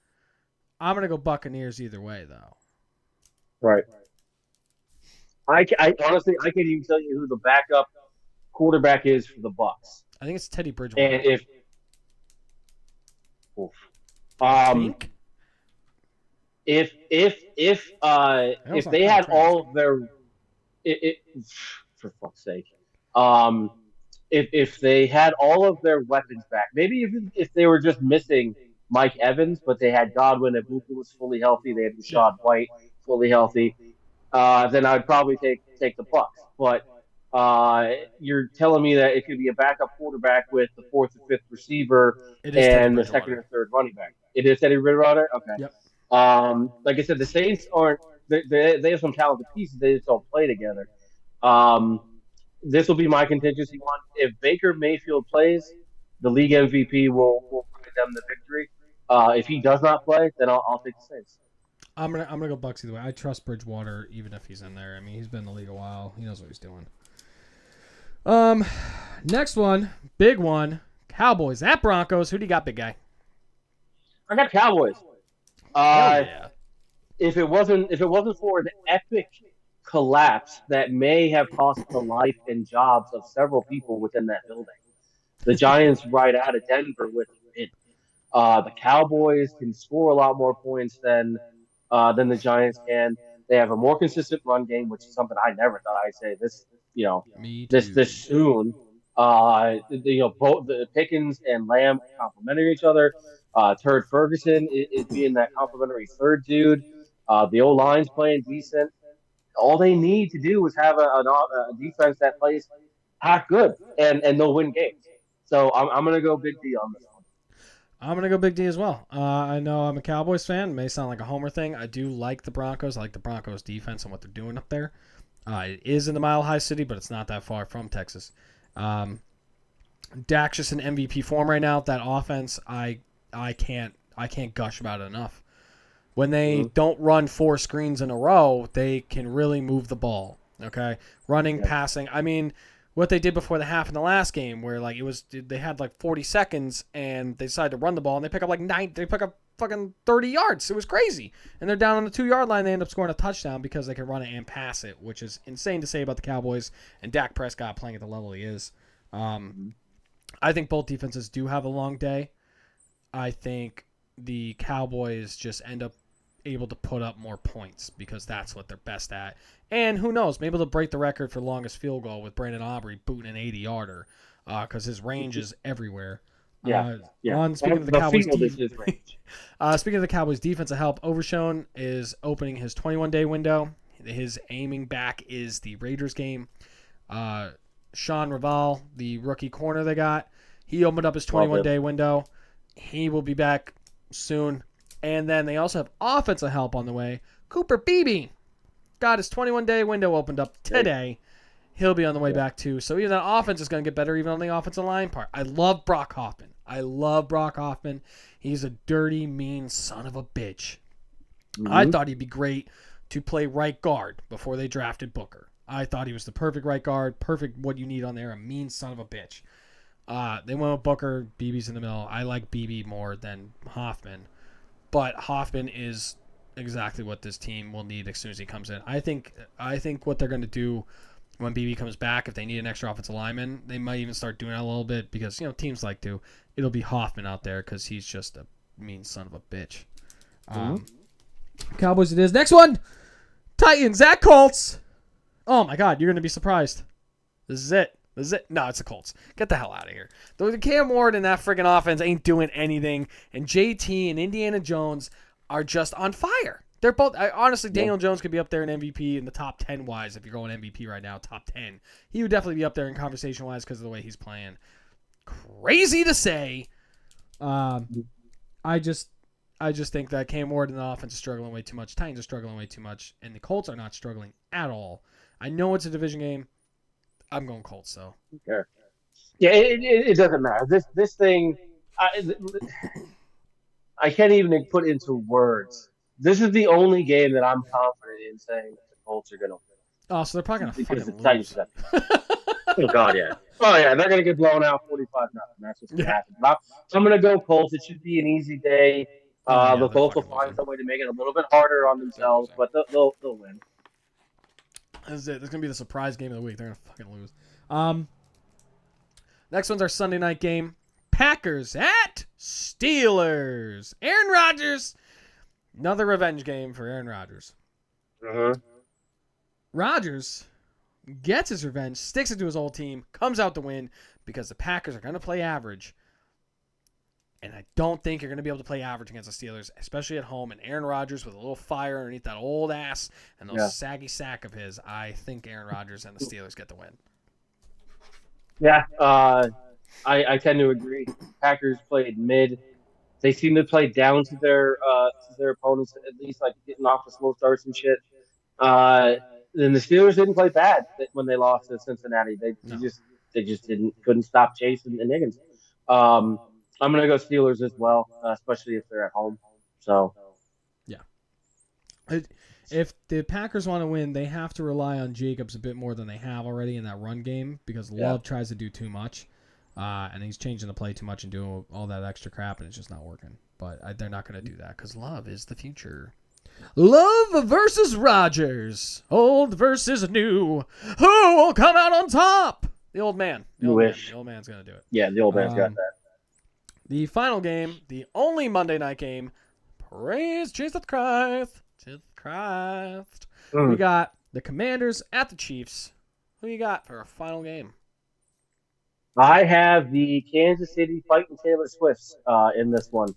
I'm gonna go Buccaneers either way, though. Right. I honestly I can't even tell you who the backup quarterback is for the Bucs. I think it's Teddy Bridgewater. And if oof. Think? if they had all of their for fuck's sake. If they had all of their weapons back, maybe if they were just missing Mike Evans, but they had Godwin, Ibuka was fully healthy, they had Rashad White fully healthy, then I'd probably take the Bucs. But You're telling me that it could be a backup quarterback with the fourth or fifth receiver It is Teddy and the second Bridgewater. or third running back. It is Teddy Bridgewater. Okay. Yep. Like I said, the Saints aren't. They have some talented pieces. They just don't play together. Um, this will be my contingency one. If Baker Mayfield plays, the league MVP will bring them the victory. If he does not play, then I'll take the Saints. I'm gonna go Bucks either way. I trust Bridgewater even if he's in there. I mean, he's been in the league a while. He knows what he's doing. Um, next one, big one, Cowboys at Broncos. Who do you got, big guy? I got Cowboys. Hell Uh, yeah. if it wasn't for the epic collapse that may have cost the life and jobs of several people within that building, the Giants ride out of Denver with a win. The Cowboys can score a lot more points than the Giants can. They have a more consistent run game, which is something I never thought I'd say this you know Me this too. soon. Both the Pickens and Lamb complementing each other. Turd Ferguson is being that complimentary third dude. The O line's playing decent. All they need to do is have a defense that plays half good, and they'll win games. So I'm gonna go big D on this one. I'm gonna go Big D as well. I know I'm a Cowboys fan. It may sound like a homer thing. I do like the Broncos. I like the Broncos defense and what they're doing up there. It is in the Mile High City, but it's not that far from Texas. Um, Dak's just in MVP form right now. That offense, I can't gush about it enough. When they Mm-hmm. don't run four screens in a row, they can really move the ball. Okay, running, Yeah. passing. I mean, what they did before the half in the last game, where they had like 40 seconds and they decided to run the ball and they pick up like nine. They pick up fucking 30 yards. It was crazy, and they're down on the 2 yard line. They end up scoring a touchdown because they can run it and pass it, which is insane to say about the Cowboys and Dak Prescott playing at the level he is. Um, Mm-hmm. I think both defenses do have a long day. I think the Cowboys just end up able to put up more points because that's what they're best at. And who knows, maybe they'll break the record for longest field goal with Brandon Aubrey booting an 80-yarder because his range is everywhere. Yeah, yeah. On speaking of the The Cowboys, field is his range. speaking of the Cowboys defensive help, Overshone is opening his 21-day window. His aiming back is the Raiders game. Sean Raval, the rookie corner they got, he opened up his Love him. 21-day window. He will be back soon. And then they also have offensive help on the way. Cooper Beebe got his 21-day window opened up today. He'll be on the way back too. So even that offense is going to get better even on the offensive line part. I love Brock Hoffman. He's a dirty, mean son of a bitch. Mm-hmm. I thought he'd be great to play right guard before they drafted Booker. I thought he was the perfect right guard, perfect what you need on there, a mean son of a bitch. They went with Booker. BB's in the middle. I like BB more than Hoffman. But Hoffman is exactly what this team will need as soon as he comes in. I think what they're going to do when BB comes back, if they need an extra offensive lineman, they might even start doing that a little bit because teams like to. It'll be Hoffman out there because he's just a mean son of a bitch. Cowboys it is. Next one, Titans at Colts. Oh my God, you're going to be surprised. This is it. No, it's the Colts. Get the hell out of here. The Cam Ward and that friggin' offense ain't doing anything, and JT and Indiana Jones are just on fire. They're both. Honestly, Daniel Jones could be up there in MVP in the top 10 wise if you're going MVP right now, top 10. He would definitely be up there in conversation wise because of the way he's playing. Crazy to say. I just think that Cam Ward and the offense is struggling way too much. Titans are struggling way too much, and the Colts are not struggling at all. I know it's a division game. I'm going Colts, though. Okay. Yeah, it doesn't matter. This thing, I can't even put into words. This is the only game that I'm confident in saying that the Colts are going to win Oh, so they're probably going to because the fucking Titans. lose. Oh God, yeah. Oh yeah, they're going to get blown out 45-0. That's what's going to happen. But I'm going to go Colts. It should be an easy day. Oh, yeah, The they're Colts will fucking find losing. some way to make it a little bit harder on They're themselves, losing. but they'll win. This is it. This is going to be the surprise game of the week. They're going to fucking lose. Next one's our Sunday night game. Packers at Steelers. Aaron Rodgers. Another revenge game for Aaron Rodgers. Rodgers gets his revenge, sticks it to his old team, comes out to win because the Packers are going to play average. And I don't think you're going to be able to play average against the Steelers, especially at home. And Aaron Rodgers with a little fire underneath that old ass and those saggy sack of his. I think Aaron Rodgers and the Steelers get the win. Yeah, I tend to agree. Packers played mid. They seem to play down to their opponents, at least like getting off the slow starts and shit. Uh, then the Steelers didn't play bad when they lost to Cincinnati. No. They just couldn't stop chasing and Higgins. Um, I'm gonna go Steelers as well, especially if they're at home. So Yeah. If the Packers want to win, they have to rely on Jacobs a bit more than they have already in that run game because yeah, Love tries to do too much, and he's changing the play too much and doing all that extra crap, and it's just not working. But they're not going to do that because Love is the future. Love versus Rogers. Old versus new. Who will come out on top? The old man. The you old man. wish. The old man's going to do it. Yeah, the old man's got Um, that. the final game, the only Monday night game. Praise Jesus Christ. Jesus Christ. We Mm. got the Commanders at the Chiefs. Who you got for a final game? I have the Kansas City fighting Taylor Swifts in this one.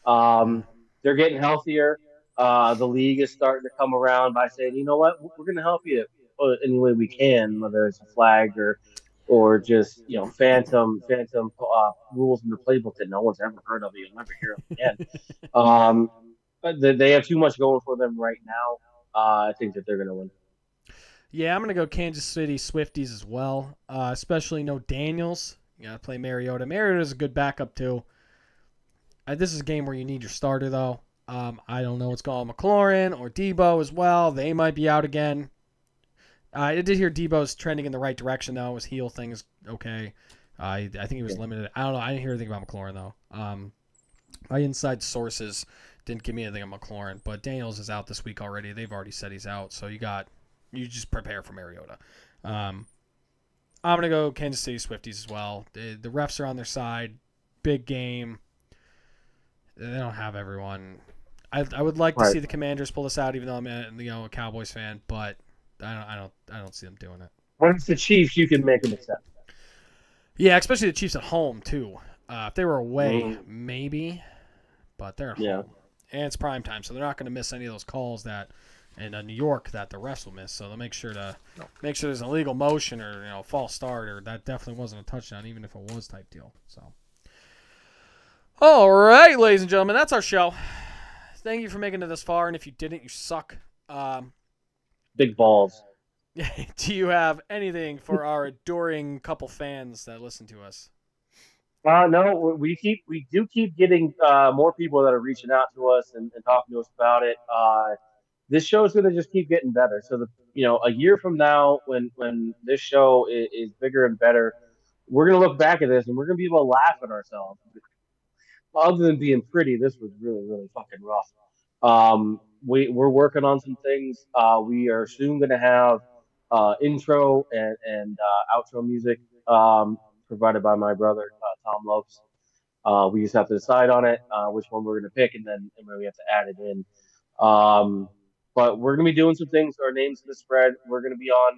Um, they're getting healthier. The league is starting to come around by saying, you know what, we're going to help you any way we can, whether it's a flag or just phantom rules in the playbook that no one's ever heard of. You'll never hear of again. But they have too much going for them right now. I think that they're going to win. Yeah, I'm going to go Kansas City Swifties as well, especially no Daniels. You got to play Mariota. Mariota's a good backup, too. This is a game where you need your starter, though. I don't know what's going on with McLaurin or Debo as well. They might be out again. I did hear Debo's trending in the right direction, though. His heel thing is okay. I think he was limited. I don't know. I didn't hear anything about McLaurin, though. My inside sources didn't give me anything on McLaurin, but Daniels is out this week already. They've already said he's out, so you just prepare for Mariota. I'm gonna go Kansas City Swifties as well. The refs are on their side. Big game. They don't have everyone. I would like to Right. see the Commanders pull this out, even though I'm a Cowboys fan, but I don't see them doing it. When it's the Chiefs, you can make them accept. Yeah, especially the Chiefs at home too. If they were away, Mm, maybe, but they're at yeah. home, and it's prime time, so they're not going to miss any of those calls that in New York that the refs will miss. So they'll make sure there's an illegal motion or false start or that definitely wasn't a touchdown, even if it was type deal. So, all right, ladies and gentlemen, that's our show. Thank you for making it this far, and if you didn't, you suck. Um, Big balls. do you have anything for our adoring couple fans that listen to us? No, we do keep getting more people that are reaching out to us and talking to us about it. This show is going to just keep getting better. So a year from now, when this show is bigger and better, we're going to look back at this and we're going to be able to laugh at ourselves. Other than being pretty, this was really really fucking rough. We're working on some things. We are soon going to have intro and outro music provided by my brother Tom Lopes. We just have to decide on it, which one we're going to pick, and then we have to add it in. Um, but we're going to be doing some things. Our names in the spread. We're going to be on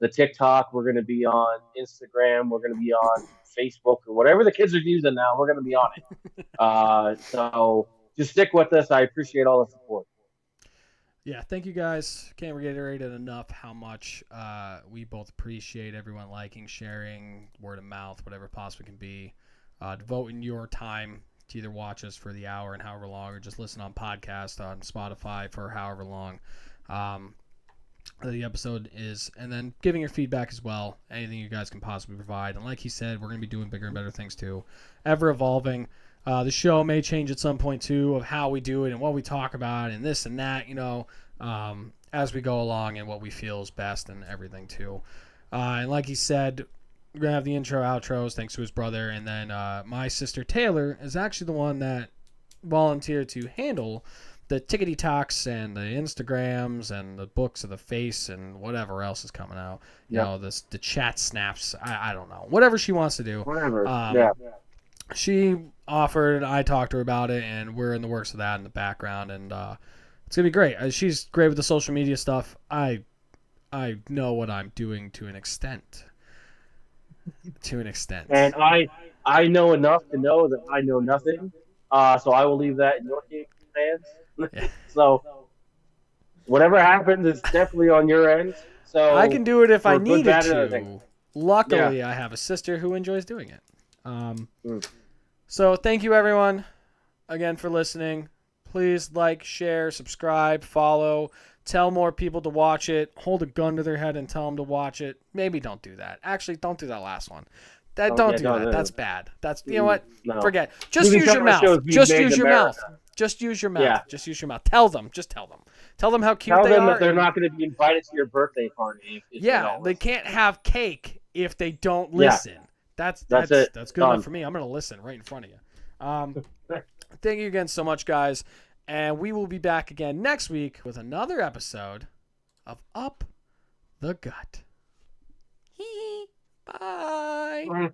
the TikTok. We're going to be on Instagram. We're going to be on Facebook or whatever the kids are using now. We're going to be on it. So just stick with us. I appreciate all the support. Yeah, thank you guys. Can't reiterate it enough how much we both appreciate everyone liking, sharing, word of mouth, whatever it possibly can be. Devoting your time to either watch us for the hour and however long, or just listen on podcast on Spotify for however long the episode is, and then giving your feedback as well. Anything you guys can possibly provide. And like he said, we're going to be doing bigger and better things too, ever evolving. The show may change at some point too of how we do it and what we talk about and this and that, as we go along and what we feel is best and everything too. And like he said, we're gonna have the intro outros thanks to his brother, and then my sister Taylor is actually the one that volunteered to handle the tickety talks and the Instagrams and the books of the face and whatever else is coming out. Yep. The chat snaps. I don't know. Whatever she wants to do. Whatever. Um, Yeah. she offered. I talked to her about it, and we're in the works of that in the background, and it's gonna be great. She's great with the social media stuff. I know what I'm doing to an extent. To an extent. And I know enough to know that I know nothing. So I will leave that in your hands. Yeah. So whatever happens, it's definitely on your end. I So can do it if I for good, needed bad, and other things. to. Luckily, I have a sister who enjoys doing it. Mm. So thank you, everyone, again for listening. Please like, share, subscribe, follow. Tell more people to watch it. Hold a gun to their head and tell them to watch it. Maybe don't do that. Actually, don't do that last one. Don't do that. That's bad. That's you know what? No. Forget. Just use your mouth. Just use your mouth. Just use your mouth. Yeah. Just use your mouth. Tell them. Just tell them. Tell them how cute Tell they them are. that they're not going to be invited to your birthday party. If They can't have cake if they don't listen. That's it. That's good enough for me. I'm going to listen right in front of you. Thank you again so much, guys. And we will be back again next week with another episode of Up the Gut. Bye.